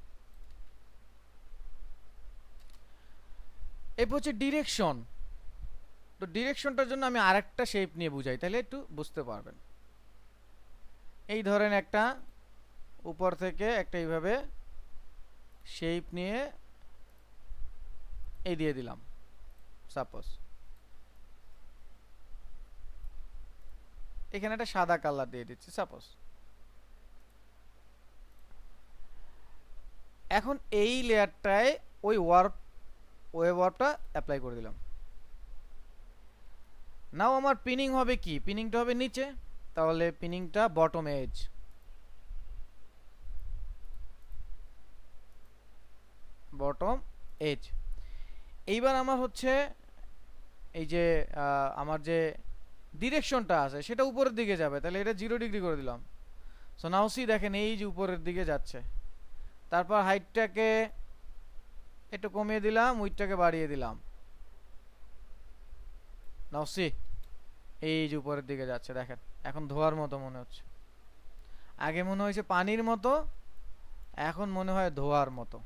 এরপর হচ্ছে ডিরেকশন। তো ডিরেকশনটার জন্য আমি আরেকটা শেপ নিয়ে বুঝাই, তাহলে একটু বুঝতে পারবেন। এই ধরেন একটা উপর থেকে একটা এইভাবে শেপ নিয়ে এই দিয়ে দিলাম, সাপোজ এখানে একটা সাদা কালার দিয়ে দিচ্ছি সাপোজ। এখন এই লেয়ারটায় ওই ওয়েভ ওয়ার্পটা অ্যাপ্লাই করে দিলাম। নাও আমার পিনিং হবে কি, পিনিংটা হবে নিচে, তাহলে পিনিংটা বটম এজ। Bottom edge. এইবার আমার হচ্ছে এই যে আমার যে ডিরেকশনটা আছে সেটা উপরের দিকে যাবে, তাহলে এটা 0 ডিগ্রি করে দিলাম। সো নাও সি দেখেন এই যে উপরের দিকে যাচ্ছে। তারপর হাইটটাকে একটু কমিয়ে দিলাম, উইডটাকে বাড়িয়ে দিলাম। নাও সি এই যে উপরের দিকে যাচ্ছে, দেখেন এখন ধোয়ার মতো মনে হচ্ছে। আগে মনে হয়েছে পানির মতো, এখন মনে হয় ধোয়ার মতো।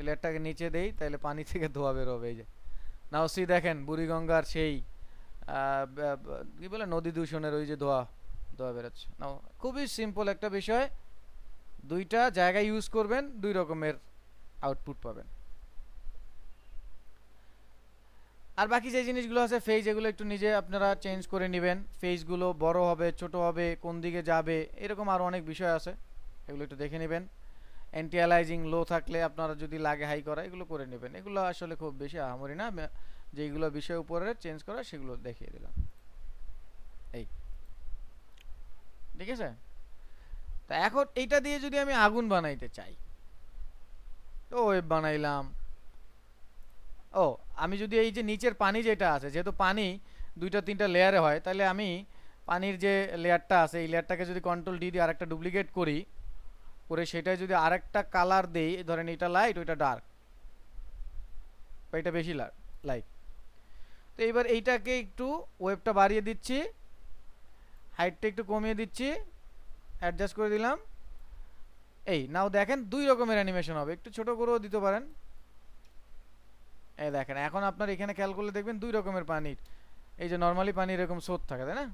লেয়ারটাকে নিচে দেই, তাহলে পানি থেকে ধোয়া বের হবে। এই যে নাও সি দেখেন বুড়িগঙ্গার সেই কি বলে নদী দূষণের ওই যে ধোয়া ধোয়া বেরোচ্ছে। নাও খুবই সিম্পল একটা বিষয়, দুইটা জায়গায় ইউজ করবেন, 2 রকমের আউটপুট পাবেন। আর বাকি যে জিনিসগুলো আছে ফেজ, এগুলো একটু নিজে আপনারা চেঞ্জ করে নেবেন। ফেজগুলো বড় হবে ছোট হবে, কোন দিকে যাবে, এরকম আরও অনেক বিষয় আছে, এগুলো একটু দেখে নেবেন। অ্যান্টি অ্যালাইজিং লো থাকলে আপনারা যদি লাগে হাই করা, এগুলো করে নেবেন। এগুলো আসলে খুব বেশি আহামরি না, যেগুলো বিষয় উপরে চেঞ্জ করা সেগুলো দেখিয়ে দিলাম। এই ঠিক আছে। তা এখন এইটা দিয়ে যদি আমি আগুন বানাইতে চাই, তো ওয়েব বানাইলাম। ও আমি যদি এই যে নিচের পানি যেটা আছে, যেহেতু পানি 2টা 3টা লেয়ারে হয়, তাহলে আমি পানির যে লেয়ারটা আছে এই লেয়ারটাকে যদি কন্ট্রোল ডি দিয়ে আরেকটা ডুপ্লিকেট করি, করে সেটাই যদি আরেকটা কালার দেই, ধরেন এটা লাইট ওইটা ডার্ক, বা এটা বেশি লাইট। তো এইবার এইটাকে একটু ওয়েবটা বাড়িয়ে দিচ্ছি, হাইটটা একটু কমিয়ে দিচ্ছি, অ্যাডজাস্ট করে দিলাম। এই নাও দেখেন 2 রকমের অ্যানিমেশন হবে, একটু ছোট করেও দিতে পারেন। এই দেখেন এখন আপনার এখানে খেয়াল করলে দেখবেন 2 রকমের পানির, এই যে নর্মালি পানি এরকম স্রোত থাকে তাই না,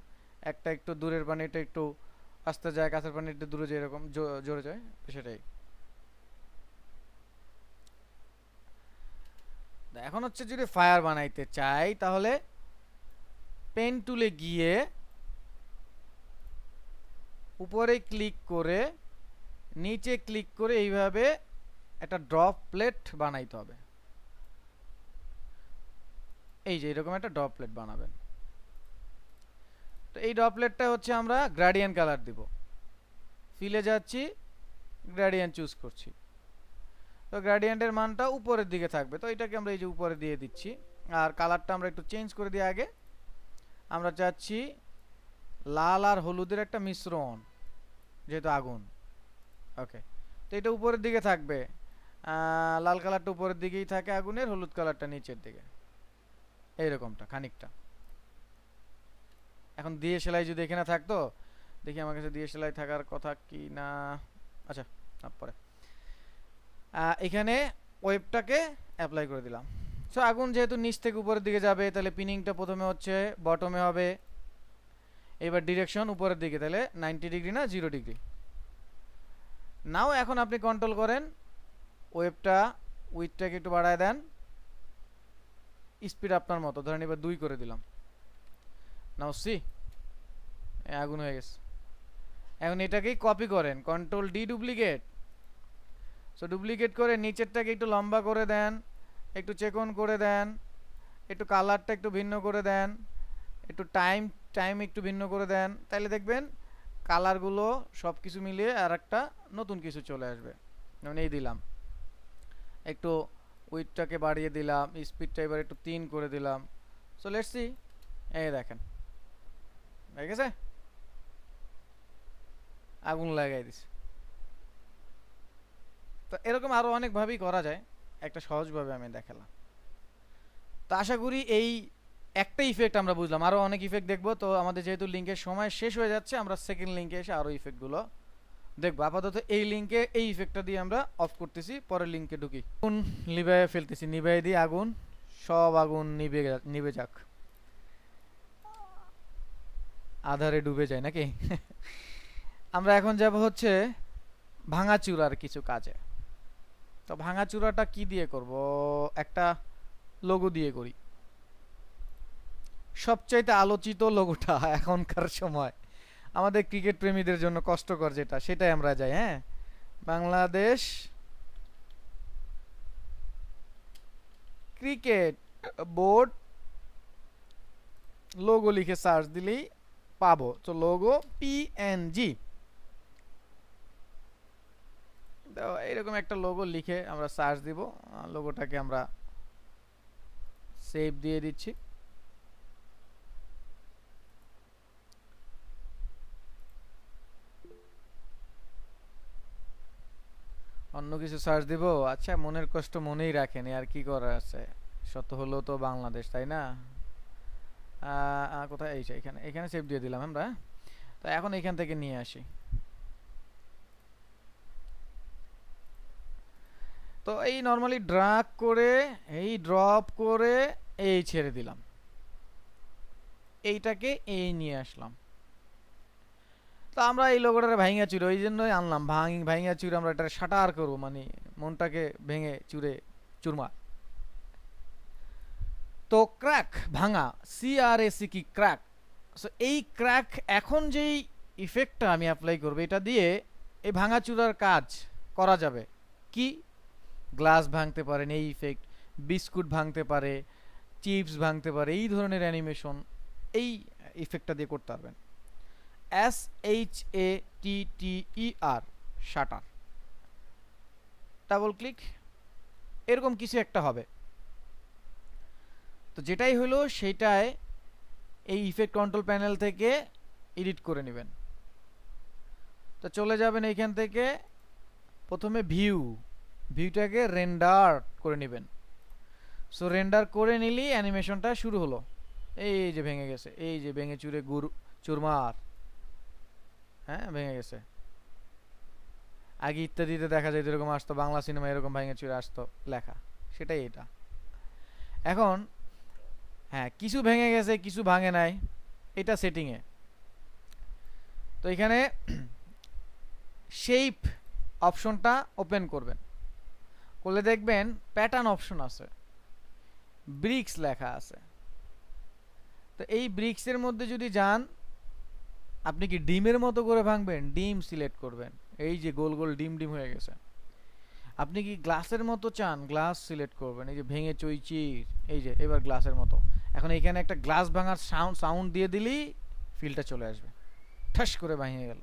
একটা একটু দূরের পানিটা একটু আস্তে যায়, কাছের পানি একটু দূরে যায়, এরকম জোরে যায়, সেটাই। এখন হচ্ছে যদি ফায়ার বানাইতে চাই, তাহলে পেন টুলে গিয়ে উপরে ক্লিক করে নিচে ক্লিক করে এইভাবে একটা ড্রপলেট বানাইতে হবে। এই যে এরকম একটা ড্রপলেট বানাবেন। তো এই ড্রপলেটটা হচ্ছে আমরা গ্রেডিয়েন্ট কালার দিব, ফিলে যাচ্ছি, গ্রেডিয়েন্ট চুজ করছি। তো গ্রেডিয়েন্টের মানটা উপরের দিকে থাকবে, তো এটাকে আমরা এই যে উপরে দিয়ে দিচ্ছি। আর কালারটা আমরা একটু চেঞ্জ করে দিই। আগে আমরা চাচ্ছি লাল আর হলুদের একটা মিশ্রণ, যেহেতু আগুন। ওকে, তো এটা উপরের দিকে থাকবে, লাল কালারটা উপরের দিকেই থাকে আগুনের, হলুদ কালারটা নিচের দিকে, এইরকমটা খানিকটা। এখন দিয়ে সেলাই যদি এখানে থাকতো, দেখি আমার কাছে দিয়ে সেলাই থাকার কথা কি না। আচ্ছা, তারপরে এখানে ওয়েবটাকে অ্যাপ্লাই করে দিলাম। সো আগুন যেহেতু নিচ থেকে উপরের দিকে যাবে, তাহলে পিনিংটা প্রথমে হচ্ছে বটমে হবে, এবার ডিরেকশন উপরের দিকে, তাহলে 90 ডিগ্রি না 0 ডিগ্রি। নাও এখন আপনি কন্ট্রোল করেন ওয়েবটা, উইথটাকে একটু বাড়ায় দেন, স্পিড আপনার মতো, ধরেন এবার 2 করে দিলাম। নাও সি, আগুন হয়ে গেছে। এখন এটাকেই কপি করেন, control D duplicate. So duplicate করে নিচেরটাকে একটু লম্বা করে দেন, একটু চেকন করে দেন, একটু কালারটা একটু ভিন্ন করে দেন, একটু টাইম একটু ভিন্ন করে দেন, তাহলে দেখবেন কালারগুলো সব কিছু মিলিয়ে আর একটা নতুন কিছু চলে আসবে। যেমন এই দিলাম, একটু উইথটাকে বাড়িয়ে দিলাম, স্পিডটা এবার একটু 3 করে দিলাম। সো লেটস সি, এই দেখেন হয়ে গেছে, আগুন লাগাই দিছে। তো এরকম আরও অনেকভাবেই করা যায়, একটা সহজভাবে আমি দেখালাম। তো আশা করি এই একটা ইফেক্ট আমরা বুঝলাম, আরও অনেক ইফেক্ট দেখবো। তো আমাদের যেহেতু লিঙ্কের সময় শেষ হয়ে যাচ্ছে, আমরা সেকেন্ড লিঙ্কে এসে আরও ইফেক্টগুলো দেখবো। আপাতত এই লিঙ্কে এই ইফেক্টটা দিয়ে আমরা অফ করতেছি, পরের লিঙ্কে ঢুকি। আগুন নিভাই ফেলতেছি, নিভাই দিয়ে আগুন, সব আগুন নিভে যাক, আধারে ডুবে যায় নাকি। আমরা এখন যাব হচ্ছে ভাঙাচুরার কিছু কাজে। তো ভাঙাচুরাটা কি দিয়ে করব, একটা লোগো দিয়ে করি। সবচাইতে আলোচিত লোগোটা এখনকার সময় আমাদের ক্রিকেট প্রেমীদের জন্য কষ্টকর যেটা, সেটাই আমরা যাই। হ্যাঁ, বাংলাদেশ ক্রিকেট বোর্ড লোগো লিখে সার্চ দিলেই পাবো। তো লোগো পিএনজি, এইরকম একটা লোগো লিখে আমরা সার্চ দিব, লোগোটাকে আমরা সেভ দিয়ে দিচ্ছি। অন্য কিছু সার্চ দিব, আচ্ছা মনের কষ্ট মনেই রাখেনি, আর কি করার আছে, শত হলো তো বাংলাদেশ, তাই না। কোথায়, এই এখানে, এখানে সেভ দিয়ে দিলাম আমরা। তো এখন এখান থেকে নিয়ে আসি। তো এই নর্মালি ড্রাগ করে, এই ড্রপ করে, এই ছেড়ে দিলাম, এইটাকে এই নিয়ে আসলাম। তো আমরা এই লোগোটারে ভাঙিয়া চুরে, ওই জন্যই আনলাম, ভাঙিয়া চুরে আমরা এটা শাটার করবো, মানে মনটাকে ভেঙে চুরে চুরমা। তো ক্র্যাক, ভাঙা, CRAC কি ক্র্যাক। সো এই ক্র্যাক, এখন যেই ইফেক্টটা আমি অ্যাপ্লাই করবো, এটা দিয়ে এই ভাঙাচুরার কাজ করা যাবে। কি, গ্লাস ভাঙতে পারেন এই ইফেক্ট, বিস্কুট ভাঙতে পারে, চিপস ভাঙতে পারে, এই ধরনের অ্যানিমেশন এই ইফেক্টটা দিয়ে করতে পারবেন। SHATTER, শাটার, ডাবল ক্লিক, এরকম কিছু একটা হবে। তো যেটাই হলো সেটাই এই ইফেক্ট কন্ট্রোল প্যানেল থেকে এডিট করে নেবেন। তো চলে যাবেন এইখান থেকে, প্রথমে ভিউটাকে রেন্ডার করে নেবেন। সো রেন্ডার করে নিলেই অ্যানিমেশনটা শুরু হলো। এই যে ভেঙে গেছে, এই যে ভেঙে চুরে চুরমার, হ্যাঁ ভেঙে গেছে। আগে ইত্যাদিতে দেখা যায় এরকম আসতো, বাংলা সিনেমা এরকম ভেঙে চুরে আসতো লেখা, সেটাই এটা। এখন হ্যাঁ, কিছু ভেঙে গেছে, কিছু ভাঙে নাই, এটা সেটিংয়ে। তো এখানে শেপ অপশনটা ওপেন করবেন, করলে দেখবেন প্যাটার্ন অপশন আছে, ব্রিক্স লেখা আছে। তো এই ব্রিক্সের মধ্যে যদি যান, আপনি কি ডিমের মতো করে ভাঙবেন, ডিম সিলেক্ট করবেন, এই যে গোল গোল ডিম ডিম হয়ে গেছে। আপনি কি গ্লাসের মতো চান, গ্লাস সিলেক্ট করবেন, এই যে ভেঙে চইচির, এই যে এবার গ্লাসের মতো। এখন এখানে একটা গ্লাস ভাঙার সাউন্ড দিয়ে দিলেই ফিলটা চলে আসবে, ঠাস করে ভেঙে গেল।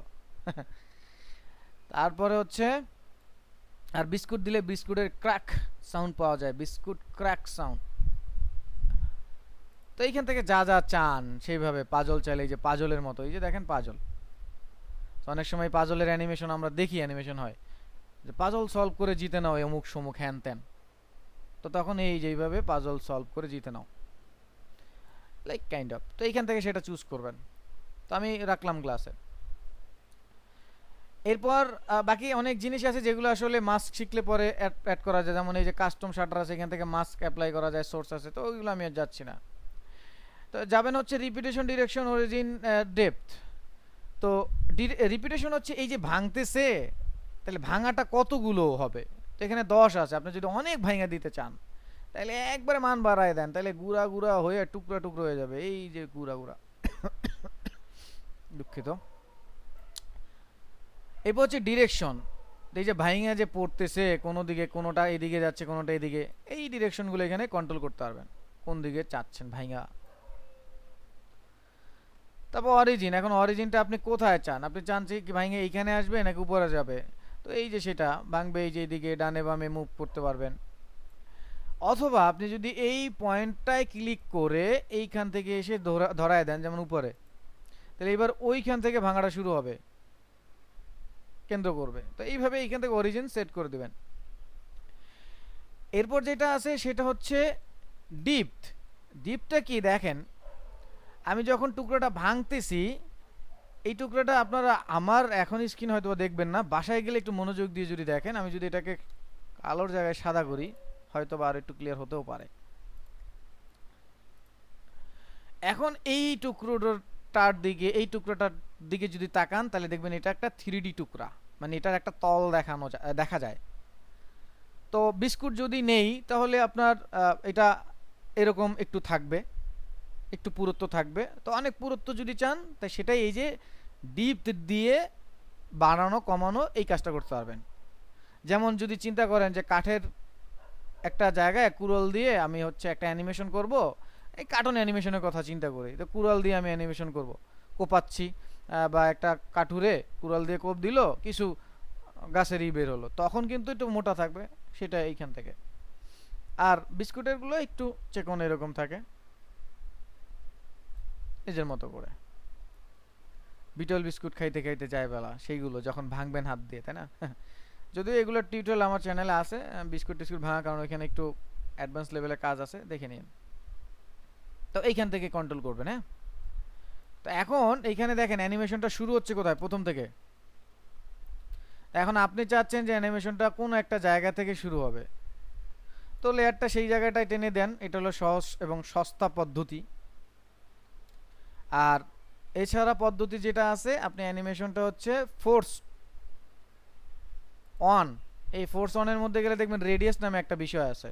তারপরে হচ্ছে, আর বিস্কুট দিলে বিস্কুটের ক্র্যাক সাউন্ড পাওয়া যায়, বিস্কুট ক্র্যাক সাউন্ড। তো এইখান থেকে যা যা চান সেইভাবে, পাজল চাইলে এই যে পাজলের মতো, এই যে দেখেন পাজল, তো অনেক সময় পাজলের অ্যানিমেশন আমরা দেখি, অ্যানিমেশন হয় যে পাজল সলভ করে জিতে নাও অমুক সমুক হ্যান ত্যান। তো তখন এই যেইভাবে পাজল সলভ করে জিতে নাও, লাইক কাইন্ড অফ। তো এইখান থেকে সেটা চুজ করবেন। তো আমি রাখলাম গ্লাসে। এরপর বাকি অনেক জিনিস আছে যেগুলো আসলে মাস্ক শিখলে পরে অ্যাড করা যায়, যেমন এই যে কাস্টম শাটার আছে, এখান থেকে মাস্ক অ্যাপ্লাই করা যায়, সোর্স আছে, তো ওইগুলো আমি আর যাচ্ছি না। তো যাবেন হচ্ছে রিপিটেশন, ডিরেকশন, অরিজিন, ডেপথ। তো রিপিটেশন হচ্ছে এই যে ভাঙতেছে, তাহলে ভাঙাটা কতগুলো হবে। তো এখানে 10 আছে, আপনি যদি অনেক ভাঙা দিতে চান তাহলে একবারে মান বাড়ায় দেন, তাহলে গুড়া গুড়া হয়ে টুকরা টুকরো হয়ে যাবে, এই যে গুড়া গুড়া দুঃখিত। এরপর হচ্ছে ডিরেকশন, এই যে ভাইঙা যে পড়তেছে কোনো দিকে, কোনোটা এদিকে যাচ্ছে, কোনোটা এদিকে, এই ডিরেকশনগুলো এখানে কন্ট্রোল করতে পারবেন কোন দিকে চাচ্ছেন ভাইঙা। তারপর অরিজিন, এখন অরিজিনটা আপনি কোথায় চান, আপনি চান যে কি ভাইঙা এইখানে আসবে নাকি উপরে যাবে। তো এই যে সেটা ভাঙবে এই যে এইদিকে ডানে বামে মুভ করতে পারবেন। অথবা আপনি যদি এই পয়েন্টটায় ক্লিক করে এইখান থেকে এসে ধরায় দেন যেমন উপরে, তাহলে এবার ওইখান থেকে ভাঙাটা শুরু হবে, কেন্দ্র করবে। তো এইভাবে এইখান থেকে অরিজিন সেট করে দিবেন। এরপর যেটা আছে সেটা হচ্ছে ডিপথ। ডিপথটা কি দেখেন, আমি যখন টুকরোটা ভাঙতেছি, এই টুকরোটা আপনারা আমার এখন স্ক্রিন হয়তো দেখবেন না, বাসায় গেলে একটু মনোযোগ দিয়ে যদি দেখেন, আমি যদি এটাকে কালোর জায়গায় সাদা করি হয়তো বা আর একটু ক্লিয়ার হতেও পারে। এখন এই টুকরোটার দিকে, এই টুকরোটার দিকে যদি তাকান তাহলে দেখবেন এটা একটা 3D টুকরা, মানে এটার একটা তল দেখা যায়। তো বিস্কুট যদি নেই তাহলে আপনার এটা এরকম একটু থাকবে, একটু পুরুত্ব থাকবে। তো অনেক পুরুত্ব যদি চান তাই সেটাই এই যে ডিপ দিয়ে বাড়ানো কমানো এই কাজটা করতে পারবেন। যেমন যদি চিন্তা করেন যে কাঠের একটা জায়গায় কুড়াল দিয়ে আমি হচ্ছে একটা অ্যানিমেশন করব, এই কার্টুন অ্যানিমেশনের কথা চিন্তা করি, তো কুড়াল দিয়ে আমি অ্যানিমেশন করব, কোপাচ্ছি বা একটা কাঠুরে কুড়াল দিয়ে কোপ দিল, কিছু গাছেরই বের হলো, তখন কিন্তু একটু মোটা থাকবে সেটা এইখান থেকে। আর বিস্কুটেরগুলো একটু চেকন এরকম থাকে নিজের মতো করে। বিটল বিস্কুট খাইতে খাইতে যায় বেলা, সেইগুলো যখন ভাঙবেন হাত দিয়ে, তাই না? যদিও এগুলোর টিউটোরিয়াল আমার চ্যানেলে আছে, বিস্কুট টিস্কুট ভাঙা, কারণ ওইখানে একটু অ্যাডভান্স লেভেলের কাজ আছে, দেখে নিন। তো এইখান থেকে কন্ট্রোল করবেন। হ্যাঁ, তো এখন এইখানে দেখেন অ্যানিমেশনটা শুরু হচ্ছে কোথায়, প্রথম থেকে। এখন আপনি চাচ্ছেন যে অ্যানিমেশনটা কোন একটা জায়গা থেকে শুরু হবে, তো লেয়ারটা সেই জায়গাটায় টেনে দেন, এটা হলো সহজ এবং সস্তা পদ্ধতি। আর এছাড়া পদ্ধতি যেটা আছে, আপনি অ্যানিমেশনটা হচ্ছে ফোর্স অন, এই ফোর্স অনের মধ্যে গেলে দেখবেন রেডিয়াস নামে একটা বিষয় আছে,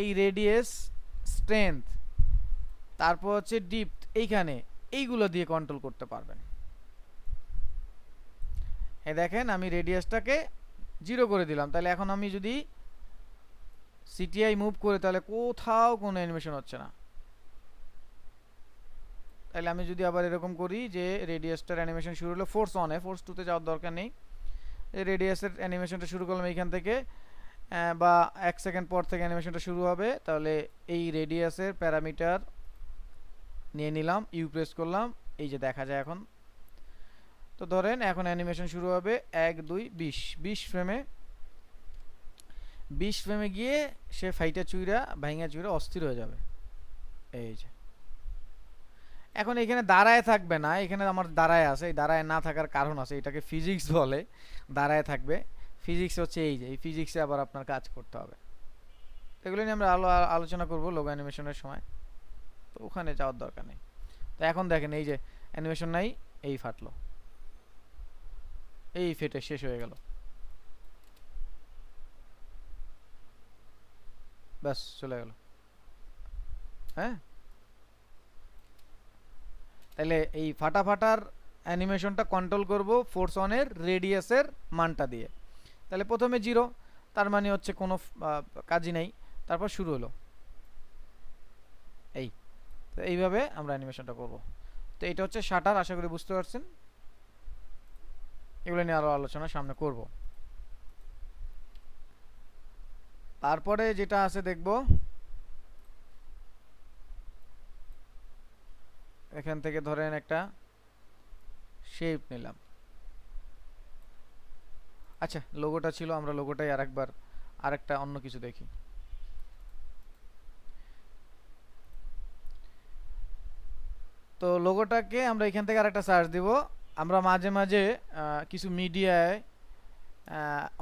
এই রেডিয়াস, স্ট্রেংথ, তারপর হচ্ছে ডিপথ, এইখানে এইগুলো দিয়ে কন্ট্রোল করতে পারবেন। এই দেখেন আমি রেডিয়াসটাকে 0 করে দিলাম, তাহলে এখন আমি যদি সিটিআই মুভ করে তাহলে কোথাও কোনো অ্যানিমেশন হচ্ছে না। তাহলে আমি যদি আবার এরকম করি যে রেডিয়াসটার অ্যানিমেশন শুরু হলো ফোর্স অনে, ফোর্স টুতে যাওয়ার দরকার নেই, এই রেডিয়াসের অ্যানিমেশনটা শুরু করলাম এইখান থেকে, বা 1 সেকেন্ড পর থেকে অ্যানিমেশনটা শুরু হবে, তাহলে এই রেডিয়াসের প্যারামিটার নিয়ে নিলাম, ইউ প্রেস করলাম, এই যে দেখা যায় এখন। তো ধরেন এখন অ্যানিমেশন শুরু হবে 1 2 20 ফ্রেমে, 20 ফ্রেমে গিয়ে সে ফাইটা চুইরা ভাইঙা চুইরা অস্থির হয়ে যাবে। এই যে এখন এখানে দাঁড়ায় থাকবে না, এখানে আমার দাঁড়ায় আছে, এই দাঁড়ায় না থাকার কারণ আছে, এটাকে ফিজিক্স বলে, দাঁড়ায় থাকবে। ফিজিক্স হচ্ছে এই যে এই ফিজিক্সে আবার আপনার কাজ করতে হবে, এগুলো নিয়ে আমরা আলোচনা করব লোগো অ্যানিমেশনের সময়, তো ওখানে যাওয়ার দরকার নেই। তো এখন দেখেন এই যে অ্যানিমেশন নাই, এই ফাটলো, এই ফেটে শেষ হয়ে গেল, ব্যাস চলে গেল। হ্যাঁ, তাহলে এই ফাটার অ্যানিমেশনটা কন্ট্রোল করব ফোর্স অনের রেডিয়াসের মানটা দিয়ে। তাহলে প্রথমে 0, তার মানে হচ্ছে কোনো কাজই নেই, তারপর শুরু হলো এই। তো এইভাবে আমরা অ্যানিমেশনটা করব। তো এটা হচ্ছে শাটার, আশা করি বুঝতে পারছেন। এগুলো নিয়ে আরো আলোচনা সামনে করব। তারপরে যেটা আছে দেখব, এখান থেকে ধরেন একটা শেপ নিলাম, আচ্ছা, লোগোটা ছিল, আমরা লোগোটাই আরেকটা অন্য কিছু দেখি। তো লোগোটাকে আমরা এখান থেকে আরেকটা সার্চ দিব। আমরা মাঝে মাঝে কিছু মিডিয়ায়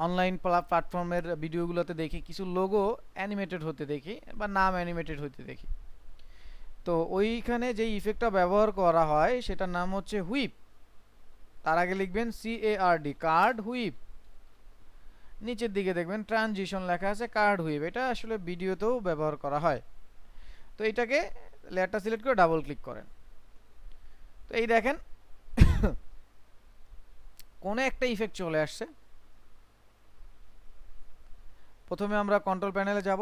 অনলাইন প্ল্যাটফর্মের ভিডিওগুলোতে দেখি কিছু লোগো অ্যানিমেটেড হতে দেখি বা নাম অ্যানিমেটেড হতে দেখি। তো ওইখানে যে ইফেক্টটা ব্যবহার করা হয় সেটার নাম হচ্ছে হুইপ। তার আগে লিখবেন CARD, কার্ড হুইপ। নিচের দিকে দেখবেন ট্রানজিশন লেখা আছে, কার্ড হুইপ। এটা আসলে ভিডিওতেও ব্যবহার করা হয়। তো এইটাকে লেয়ারটা সিলেক্ট করে ডাবল ক্লিক করেন। তো এই দেখেন কোনো একটা ইফেক্ট চলে আসছে। প্রথমে আমরা কন্ট্রোল প্যানেলে যাব,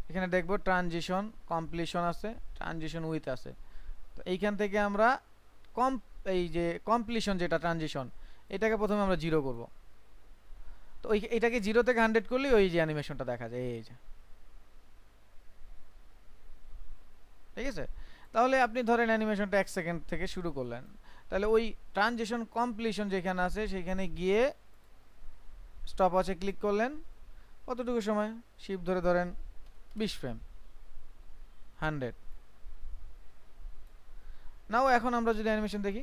এখানে দেখব ট্রানজিশন কমপ্লিশন আছে, ট্রানজিশন উইথ আছে। তো এইখান থেকে আমরা এই যে কমপ্লিশন যেটা ট্রানজিশন, এটাকে প্রথমে আমরা 0 করব। তো এটাকে 0 থেকে 100 করলেই ওই যে অ্যানিমেশনটা দেখা যায়, এই যে। ঠিক আছে, তাহলে আপনি ধরেন অ্যানিমেশনটা 1 সেকেন্ড থেকে শুরু করলেন, তাহলে ওই ট্রানজিশন কমপ্লিশন যেখানে আছে সেখানে গিয়ে স্টপ ওয়াচে ক্লিক করলেন। কতটুকু সময়, শিপ ধরে ধরেন 20 ফ্রেম, 100। নাও এখন আমরা যদি অ্যানিমেশন দেখি,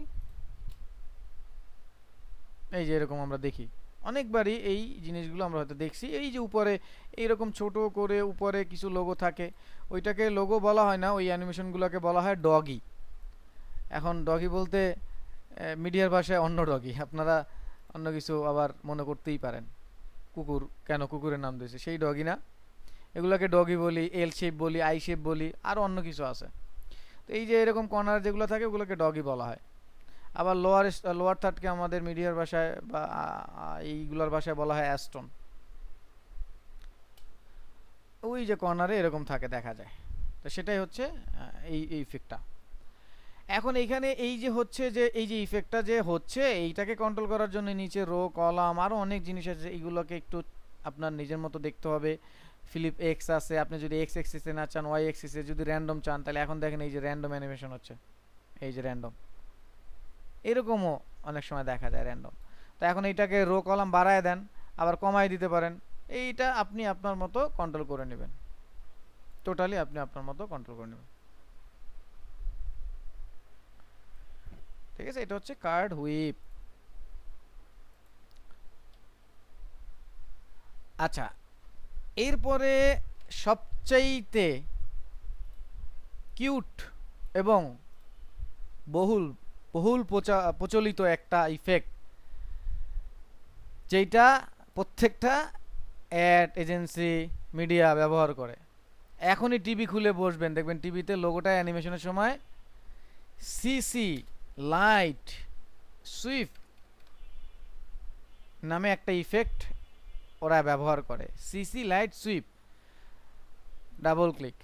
এই যে এরকম আমরা দেখি অনেকবারই এই জিনিসগুলো আমরা হয়তো দেখছি। এই যে উপরে এইরকম ছোট করে উপরে কিছু লোগো থাকে, ওইটাকে লোগো বলা হয় না, ওই অ্যানিমেশনগুলোকে বলা হয় ডগি। এখন ডগি বলতে মিডিয়ার ভাষায় অন্য ডগি, আপনারা অন্য কিছু আবার মনে করতেই পারেন। কুকুর, কেন কুকুরের নাম দিয়েছে, সেই ডগি না। এগুলোকে ডগি বলি, এল শেপ বলি, আই শেপ বলি, আরও অন্য কিছু আছে। তো এই যে এরকম কর্নার যেগুলো থাকে ওগুলোকে ডগি বলা হয়। আবার লোয়ার থার্ডকে আমাদের মিডিয়ার ভাষায় বা এইগুলোর ভাষায় বলা হয় অ্যাস্টন। ওই যে কর্নারে এরকম থাকে, দেখা যায়। তো সেটাই হচ্ছে এই ইফেক্টটা। এখন এইখানে এই যে হচ্ছে যে এই যে ইফেক্টটা যে হচ্ছে, এইটাকে কন্ট্রোল করার জন্য নিচে রো, কলাম, আরও অনেক জিনিস আছে। এইগুলোকে একটু আপনার নিজের মতো দেখতে হবে। ফিলিপ এক্স আছে, আপনি যদি এক্স এক্সিসে না চান, ওয়াই এক্সিসে যদি র্যান্ডম চান, তাহলে এখন দেখেন এই যে র্যান্ডম অ্যানিমেশন হচ্ছে, এই যে র্যান্ডম। এরকমও অনেক সময় দেখা যায় র্যান্ডম। তো এখন এইটাকে রো কলাম বাড়ায় দেন, আবার কমায় দিতে পারেন। এইটা আপনি আপনার মতো কন্ট্রোল করে নেবেন, টোটালি আপনি আপনার মতো কন্ট্রোল করে নেবেন। ঠিক আছে, এটা হচ্ছে কার্ড হুইপ। আচ্ছা, এরপরে সবচাইতে কিউট এবং বহুল বহুল প্রচলিত একটা ইফেক্ট, যেটা প্রত্যেকটা অ্যাড এজেন্সি মিডিয়া ব্যবহার করে। এখনই টিভি খুলে বসবেন, দেখবেন টিভিতে লোগোটা অ্যানিমেশনের সময় সিসি লাইট সুইপ নামে একটা ইফেক্ট ওরা ব্যবহার করে। CC light sweep, double click.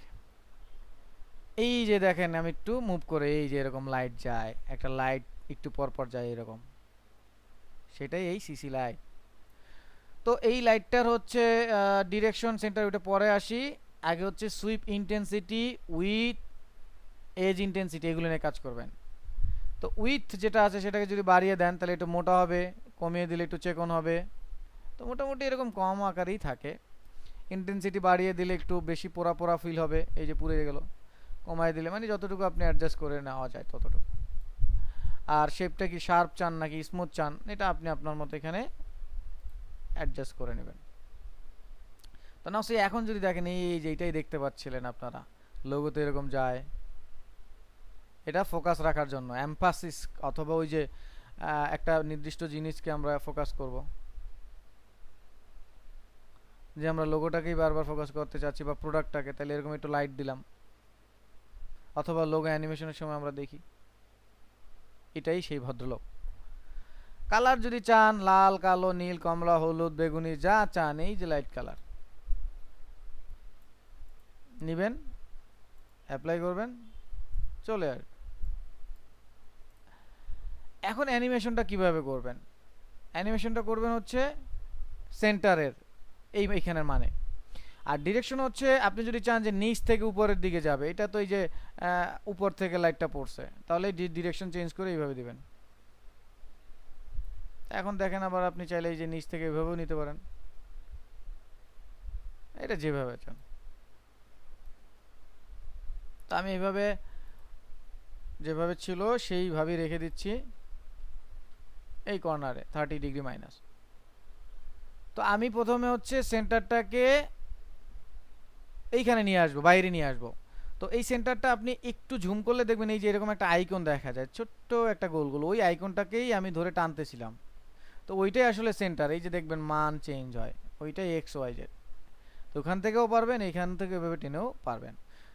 এই যে দেখেন, আমি একটু মুভ করে, এই যে এরকম লাইট যায়, একটা লাইট একটু পরপর যায় এরকম, সেটাই এই সিসি লাইট। তো এই লাইটটার হচ্ছে ডিরেকশন সেন্টার, ওইটা পরে আসি। আগে হচ্ছে sweep intensity, with, edge intensity, এগুলো নিয়ে কাজ করবেন। তো উইথ যেটা আছে সেটাকে যদি বাড়িয়ে দেন তাহলে একটু মোটা হবে, কমিয়ে দিলে একটু চেকন হবে। তো মোটামুটি এরকম কম আকারেই থাকে। ইন্টেন্সিটি বাড়িয়ে দিলে একটু বেশি পোড়া পোড়া ফিল হবে, এই যে পুড়ে গেল। কমায় দিলে মানে যতটুকু আপনি অ্যাডজাস্ট করে নেওয়া যায় ততটুকু। আর শেপটা কি শার্প চান নাকি স্মুথ চান, এটা আপনি আপনার মতো এখানে অ্যাডজাস্ট করে নেবেন। তো না সে এখন যদি দেখেন, এই যে এইটাই দেখতে পাচ্ছিলেন আপনারা, লোগোতে এরকম যায়, এটা ফোকাস রাখার জন্য এমফাসিস, অথবা ওই যে একটা নির্দিষ্ট জিনিসকে আমরা ফোকাস করব, যে আমরা লোগোটাকেই বারবার ফোকাস করতে চাচ্ছি বা প্রোডাক্টটাকে, তাহলে এরকম একটু লাইট দিলাম। অথবা লোগো অ্যানিমেশনের সময় আমরা দেখি, এটাই সেই ভদ্রলোক। কালার যদি চান, লাল, কালো, নীল, কমলা, হলুদ, বেগুনি, যা চান, এই যে লাইট কালার নিবেন, অ্যাপ্লাই করবেন, চলে আসবে। এখন অ্যানিমেশনটা কিভাবে করবেন? অ্যানিমেশনটা করবেন হচ্ছে সেন্টারের এইখানের মানে। আর ডিরেকশন হচ্ছে আপনি যদি চান যে নিচ থেকে উপরের দিকে যাবে, এটা তো এই যে উপর থেকে লাইটটা পড়ছে, তাহলে ডিরেকশন চেঞ্জ করে এইভাবে দিবেন। এখন দেখেন আবার আপনি চাইলে এই যে নিচ থেকে এভাবেও নিতে পারেন, এটা যেভাবে চান। তো আমি এভাবে যেভাবে ছিল সেইভাবেই রেখে দিচ্ছি এই কর্নারে 30 ডিগ্রি মাইনাস। তো আমি প্রথমে হচ্ছে সেন্টারটাকে এইখানে নিয়ে আসবো, বাইরে নিয়ে আসবো। তো এই সেন্টারটা আপনি একটু ঝুম করলে দেখবেন এই যে এরকম একটা আইকন দেখা যায়, ছোট্ট একটা গোল গোল, ওই আইকনটাকেই আমি ধরে টানতেছিলাম। তো ওইটাই আসলে সেন্টার, এই যে দেখবেন মান চেঞ্জ হয়, ওইটাই এক্স ওয়াই জেড। তো ওখান থেকেও পারবেন, এইখান থেকে এভাবে টেনেও পারবেন।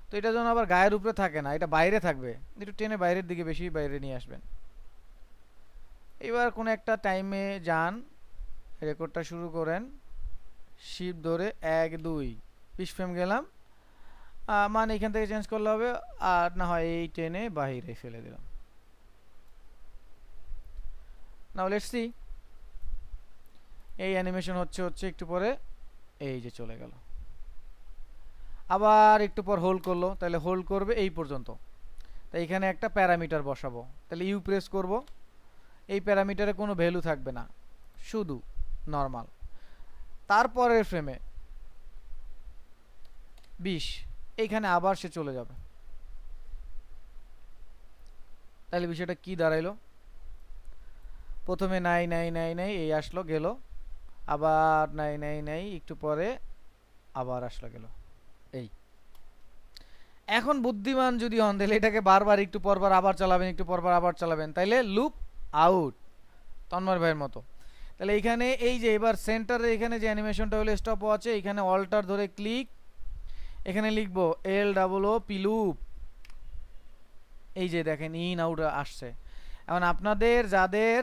তো এটা যেন আবার গায়ের উপরে থাকে না, এটা বাইরে থাকবে, একটু টেনে বাইরের দিকে বেশি বাইরে নিয়ে আসবেন। এবার কোনো একটা টাইমে যান, রেকর্ডটা শুরু করেন, শিপ ধরে 1 2 20 ফ্রেম গেলাম, মান এখান থেকে চেঞ্জ করলে হবে, আর না হয় এই টেনে বাইরে ফেলে দিলাম। নাও লেটস সি, এই অ্যানিমেশন হচ্ছে একটু পরে এই যে চলে গেল। আবার একটু পর হোল্ড করলো, তাহলে হোল্ড করবে এই পর্যন্ত। তাই এখানে একটা প্যারামিটার বসাবো, তাহলে ইউ প্রেস করব, এই প্যারামিটারে কোনো ভ্যালু থাকবে না, শুধু নর্মাল। তারপরের ফ্রেমে 20, এইখানে আবার সে চলে যাবে। তাহলে বিষয়টা কি দাঁড়াইলো, প্রথমে নাই নাই নাই নাই এই আসলো গেল, আবার নাই নাই নাই একটু পরে আবার আসলো গেল। এই এখন বুদ্ধিমান যদি হন তাহলে এটাকে বারবার একটু পরবার আবার চালাবেন, একটু পরবার আবার চালাবেন, তাইলে লুপ আউট, তন্ময় ভাইয়ের মতো। তাহলে এখানে এই যে এবার সেন্টারে এখানে যে অ্যানিমেশনটা হলো স্টপ ওয়াচে, এখানে অল্টার ধরে ক্লিক, এখানে লিখবো L double O P loop, এই যে দেখেন ইন আউট আসছে। এখন আপনাদের যাদের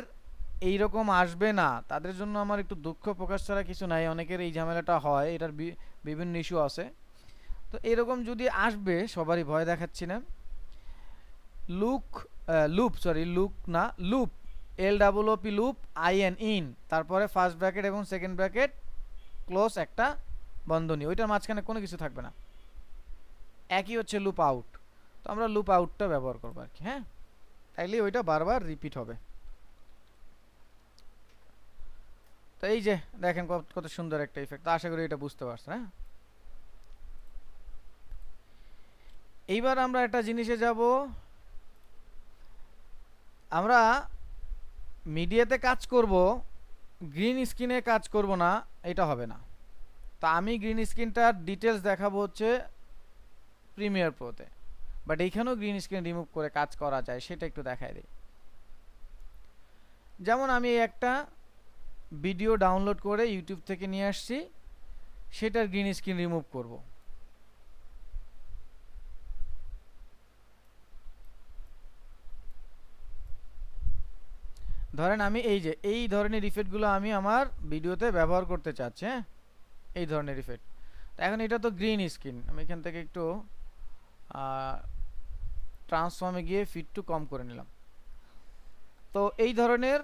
এইরকম আসবে না তাদের জন্য আমার একটু দুঃখ প্রকাশ ছাড়া কিছু নাই, অনেকের এই ঝামেলাটা হয়, এটার বিভিন্ন ইস্যু আছে। তো এরকম যদি আসবে, সবারই ভয় দেখাচ্ছি না, loop L double O P loop I N in, তারপরে ফার্স্ট ব্র্যাকেট এবং সেকেন্ড ব্র্যাকেট ক্লোজ একটা বন্ধনী, ওইটার মাঝখানে কোনো কিছু থাকবে না, একই হচ্ছে লুপ আউট। তো আমরা লুপ আউটটা ব্যবহার করবো আর কি, হ্যাঁ, তাইলে ওইটা বারবার রিপিট হবে। তো এই যে দেখেন কত সুন্দর একটা ইফেক্ট, আশা করি এটা বুঝতে পারছেন। হ্যাঁ, এইবার আমরা একটা জিনিসে যাব, আমরা মিডিয়াতে কাজ করব, গ্রিন স্ক্রিনে কাজ করব না, এটা হবে না। তো আমি গ্রিন স্ক্রিনটার ডিটেলস দেখাবো হচ্ছে প্রিমিয়ার প্রোতে, বাট এইখানেও গ্রিন স্ক্রিন রিমুভ করে কাজ করা যায়, সেটা একটু দেখাই দিই। যেমন আমি একটা ভিডিও ডাউনলোড করে ইউটিউব থেকে নিয়ে আসছি, সেটার গ্রিন স্ক্রিন রিমুভ করব। ধরেন আমি এই যে এই ধরনের ইফেক্টগুলো আমি আমার ভিডিওতে ব্যবহার করতে চাচ্ছি, হ্যাঁ, এই ধরনের ইফেক্ট। এখন এটা তো গ্রিন স্ক্রিন, আমি এখান থেকে একটু ট্রান্সফর্মে গিয়ে ফিট টু কম করে নিলাম। তো এই ধরনের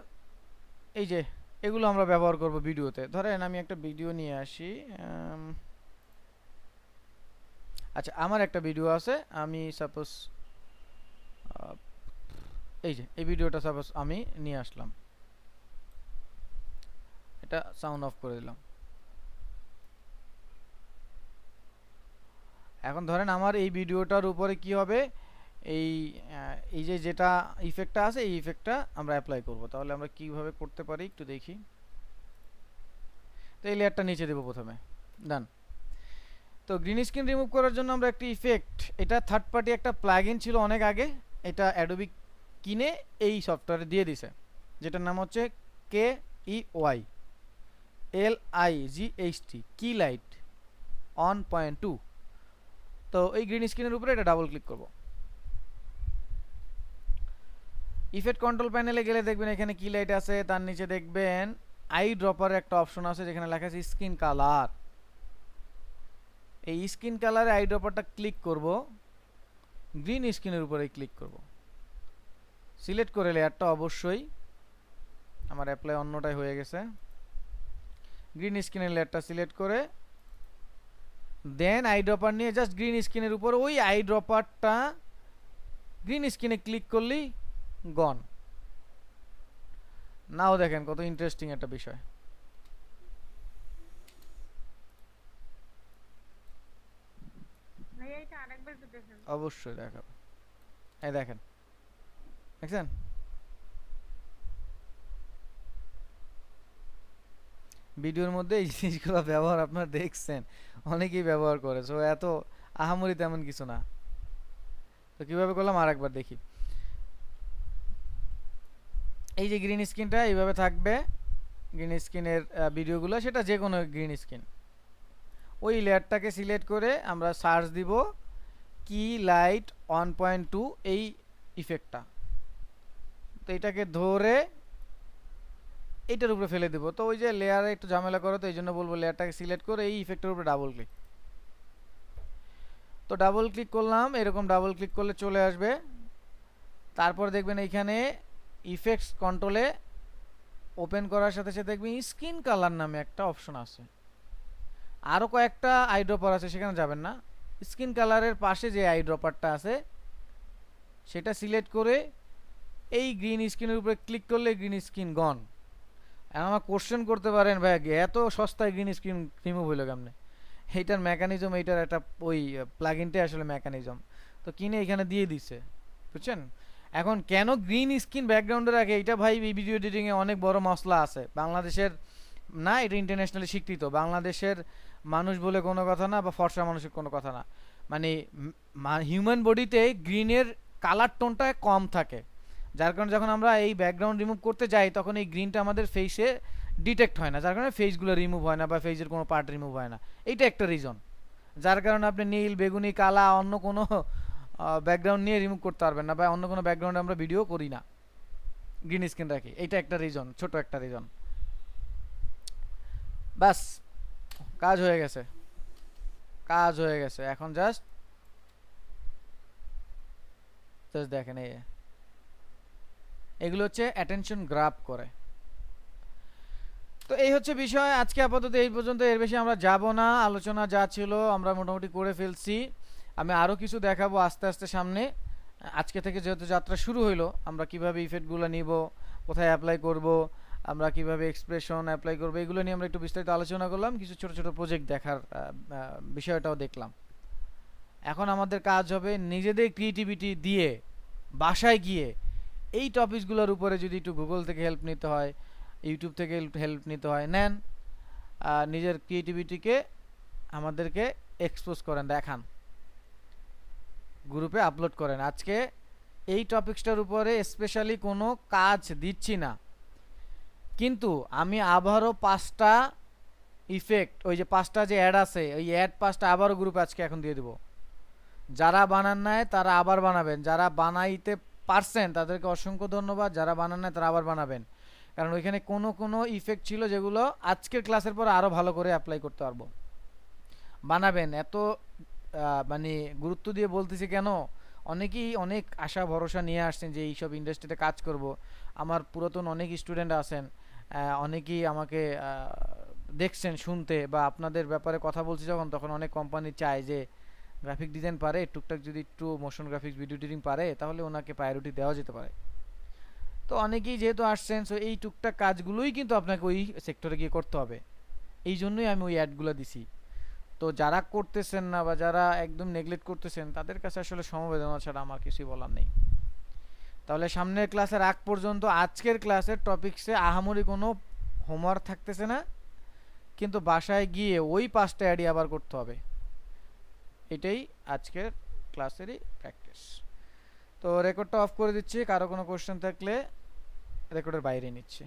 এই যে এগুলো আমরা ব্যবহার করব ভিডিওতে। ধরেন আমি একটা ভিডিও নিয়ে আসি, আচ্ছা আমার একটা ভিডিও আছে, আমি সাপোজ এই যে এই ভিডিওটা সাপোজ আমি নিয়ে আসলাম, এটা সাউন্ড অফ করে দিলাম। এখন ধরেন আমার এই ভিডিওটার উপরে কি হবে, এই যে যেটা ইফেক্টটা আছে এই ইফেক্টটা আমরা অ্যাপ্লাই করব। তাহলে আমরা কিভাবে করতে পারি একটু দেখি। তো এই লেয়ারটা নিচে দেব প্রথমে, ডান। তো গ্রিন স্ক্রিন রিমুভ করার জন্য আমরা একটা ইফেক্ট, এটা থার্ড পার্টি একটা প্লাগইন ছিল অনেক আগে, এটা অ্যাডোবি কিনে এই সফটওয়্যারে দিয়ে দিছে, যেটার নাম হচ্ছে KEYLIGHT কি লাইট 1.2। তো এই গ্রিন স্ক্রিনের উপরে এটা ডাবল ক্লিক করব। ইফেক্ট কন্ট্রোল প্যানেলে গেলে দেখবেন এখানে কি লাইট আছে, তার নিচে দেখবেন আই ড্রপার একটা অপশন আছে যেখানে লেখা আছে স্ক্রিন কালার। এই স্ক্রিন কালারে আই ড্রপারটা ক্লিক করব, গ্রিন স্ক্রিনের উপরে ক্লিক করব, সিলেক্ট করে লেয়ারটা, অবশ্যই আমার অ্যাপ্লাই অন্যটাই হয়ে গেছে, গ্রিন স্ক্রিনের লেয়ারটা সিলেক্ট করে দেন আই ড্রপার নিয়ে জাস্ট গ্রিন স্ক্রিনের উপর ওই আই ড্রপারটা গ্রিন স্ক্রিনে ক্লিক করলেই গন। নাও দেখেন কত ইন্টারেস্টিং একটা বিষয়। ভাইয়া এটা আরেকবার একটু দেখেন। অবশ্যই দেখাবো। এই দেখেন, দেখছেন? ভিডিওর মধ্যে এই জিনিসগুলো ব্যবহার আপনারা দেখছেন, অনেকেই ব্যবহার করে, সো এত আহামরি তেমন কিছু না। তো কিভাবে করলাম আরেকবার দেখি। এই যে গ্রিন স্ক্রিনটা এইভাবে থাকবে, গ্রিন স্ক্রিনের ভিডিওগুলো, সেটা যে কোনো গ্রিন স্ক্রিন। ওই লেয়ারটাকে সিলেক্ট করে আমরা সার্চ দিব কি লাইট 1.2 এই ইফেক্টটা। তো এটাকে ধরে এইটার উপরে ফেলে দেবো। তো ওই যে লেয়ারে একটু ঝামেলা করে, তো এই জন্য বলবো লেয়ারটাকে সিলেক্ট করে এই ইফেক্টের উপরে ডাবল ক্লিক। তো ডাবল ক্লিক করলাম, এরকম ডাবল ক্লিক করলে চলে আসবে। তারপর দেখবেন এইখানে ইফেক্টস কন্ট্রোলে ওপেন করার সাথে সাথে দেখবেন স্কিন কালার নামে একটা অপশন আছে। আরও কয়েকটা আইড্রপার আছে, সেখানে যাবেন না। স্কিন কালারের পাশে যে আইড্রপারটা আছে সেটা সিলেক্ট করে এই গ্রিন স্ক্রিনের উপরে ক্লিক করলে গ্রিন স্ক্রিন গন। আমার কোশ্চেন করতে পারেন ভাই, এত সস্তায় গ্রিন স্ক্রিন রিমুভ হইলো কেমনে? এইটার মেকানিজম, এইটার একটা ওই প্লাগইনটাই আসলে মেকানিজম। তো কিনে এখানে দিয়ে দিছে, বুঝছেন? এখন কেন গ্রিন স্ক্রিন ব্যাকগ্রাউন্ডে রাখে, এটা ভাই এই ভিডিও এডিটিংয়ে অনেক বড় মশলা আছে বাংলাদেশের। না, এটা ইন্টারন্যাশনালি স্বীকৃত। বাংলাদেশের মানুষ বলে কোনো কথা না, বা ফর্সা মানুষের কোনো কথা না। মানে হিউম্যান বডিতে গ্রিনের কালার টোনটা কম থাকে, যার কারণে যখন আমরা এই ব্যাকগ্রাউন্ড রিমুভ করতে যাই তখন এই গ্রিনটা আমাদের ফেসে ডিটেক্ট হয় না, যার কারণে ফেসগুলো রিমুভ হয় না বা ফেসের কোনো পার্ট রিমুভ হয় না। এইটা একটা রিজন, যার কারণে আপনি নীল, বেগুনি, কালা অন্য কোনো ব্যাকগ্রাউন্ড নিয়ে রিমুভ করতে পারবেন না, বা অন্য কোনো ব্যাকগ্রাউন্ডে আমরা ভিডিও করি না, গ্রিন স্ক্রিন রাখি। এইটা একটা রিজন, ছোট একটা রিজন। বাস, কাজ হয়ে গেছে, কাজ হয়ে গেছে। এখন জাস্ট জাস্ট দেখেন, এগুলো হচ্ছে অ্যাটেনশন গ্রাব করে। তো এই হচ্ছে বিষয়। আজকে আপাতত এই পর্যন্ত, এর বেশি আমরা যাব না। আলোচনা যা ছিল আমরা মোটামুটি করে ফেলছি। আমি আরও কিছু দেখাবো আস্তে আস্তে সামনে। আজকে থেকে যেহেতু যাত্রা শুরু হইলো, আমরা কিভাবে ইফেক্টগুলো নিব, কোথায় অ্যাপ্লাই করব, আমরা কিভাবে এক্সপ্রেশন অ্যাপ্লাই করব, এগুলো নিয়ে আমরা একটু বিস্তারিত আলোচনা করলাম। কিছু ছোট ছোট প্রজেক্ট দেখার বিষয়টাও দেখলাম। এখন আমাদের কাজ হবে নিজেদের ক্রিয়েটিভিটি দিয়ে বাসায় গিয়ে এই টপিকসগুলোর উপরে যদি একটু গুগল থেকে হেল্প নিতে হয়, ইউটিউব থেকে হেল্প নিতে হয়, নেন। নিজের ক্রিয়েটিভিটিকে আমাদেরকে এক্সপোজ করেন, দেখান, গ্রুপে আপলোড করেন। আজকে এই টপিকসটার উপরে স্পেশালি কোনো কাজ দিচ্ছি না, কিন্তু আমি আবারও 5টা ইফেক্ট, ওই যে 5টা যে অ্যাড আছে, ওই অ্যাড 5টা আবারও গ্রুপে আজকে এখন দিয়ে দেবো। যারা বানান নাই তারা আবার বানাবেন, যারা বানাইতে পারছেন তাদেরকে অসংখ্য ধন্যবাদ, যারা বানান নাই তারা আবার বানাবেন। কারণ ওইখানে কোনো কোনো ইফেক্ট ছিল যেগুলো আজকের ক্লাসের পর আরও ভালো করে অ্যাপ্লাই করতে পারবো। বানাবেন। এত মানে গুরুত্ব দিয়ে বলতেছি কেন, অনেকেই অনেক আশা ভরসা নিয়ে আসছেন যে এইসব ইন্ডাস্ট্রিতে কাজ করব। আমার পুরাতন অনেক স্টুডেন্ট আছেন, অনেকেই আমাকে দেখছেন শুনতে, বা আপনাদের ব্যাপারে কথা বলছি যখন, তখন অনেক কোম্পানি চায় যে গ্রাফিক ডিজাইন পারে, টুকটাক যদি একটু মোশন গ্রাফিক্স, ভিডিও এডিটিং পারে, তাহলে ওনাকে প্রায়োরিটি দেওয়া যেতে পারে। তো অনেকেই যেহেতু আসছেন, সো এই টুকটাক কাজগুলোই কিন্তু আপনাকে ওই সেক্টরে গিয়ে করতে হবে। এই জন্যই আমি ওই অ্যাডগুলো দিছি। তো যারা করতেছেন না বা যারা একদম নেগলেক্ট করতেছেন, তাদের কাছে আসলে সমবেদনা ছাড়া আমার কিছুই বলার নেই। তাহলে সামনের ক্লাসের আগ পর্যন্ত আজকের ক্লাসের টপিকসে আহামরি কোনো হোমওয়ার্ক থাকতেছে না, কিন্তু বাসায় গিয়ে ওই 5টা অ্যাডই আবার করতে হবে। এটাই আজকের ক্লাসেরই প্র্যাকটিস। তো রেকর্ডটা অফ করে দিচ্ছি, কারো কোনো কোশ্চেন থাকলে রেকর্ডের বাইরে নিচ্ছি।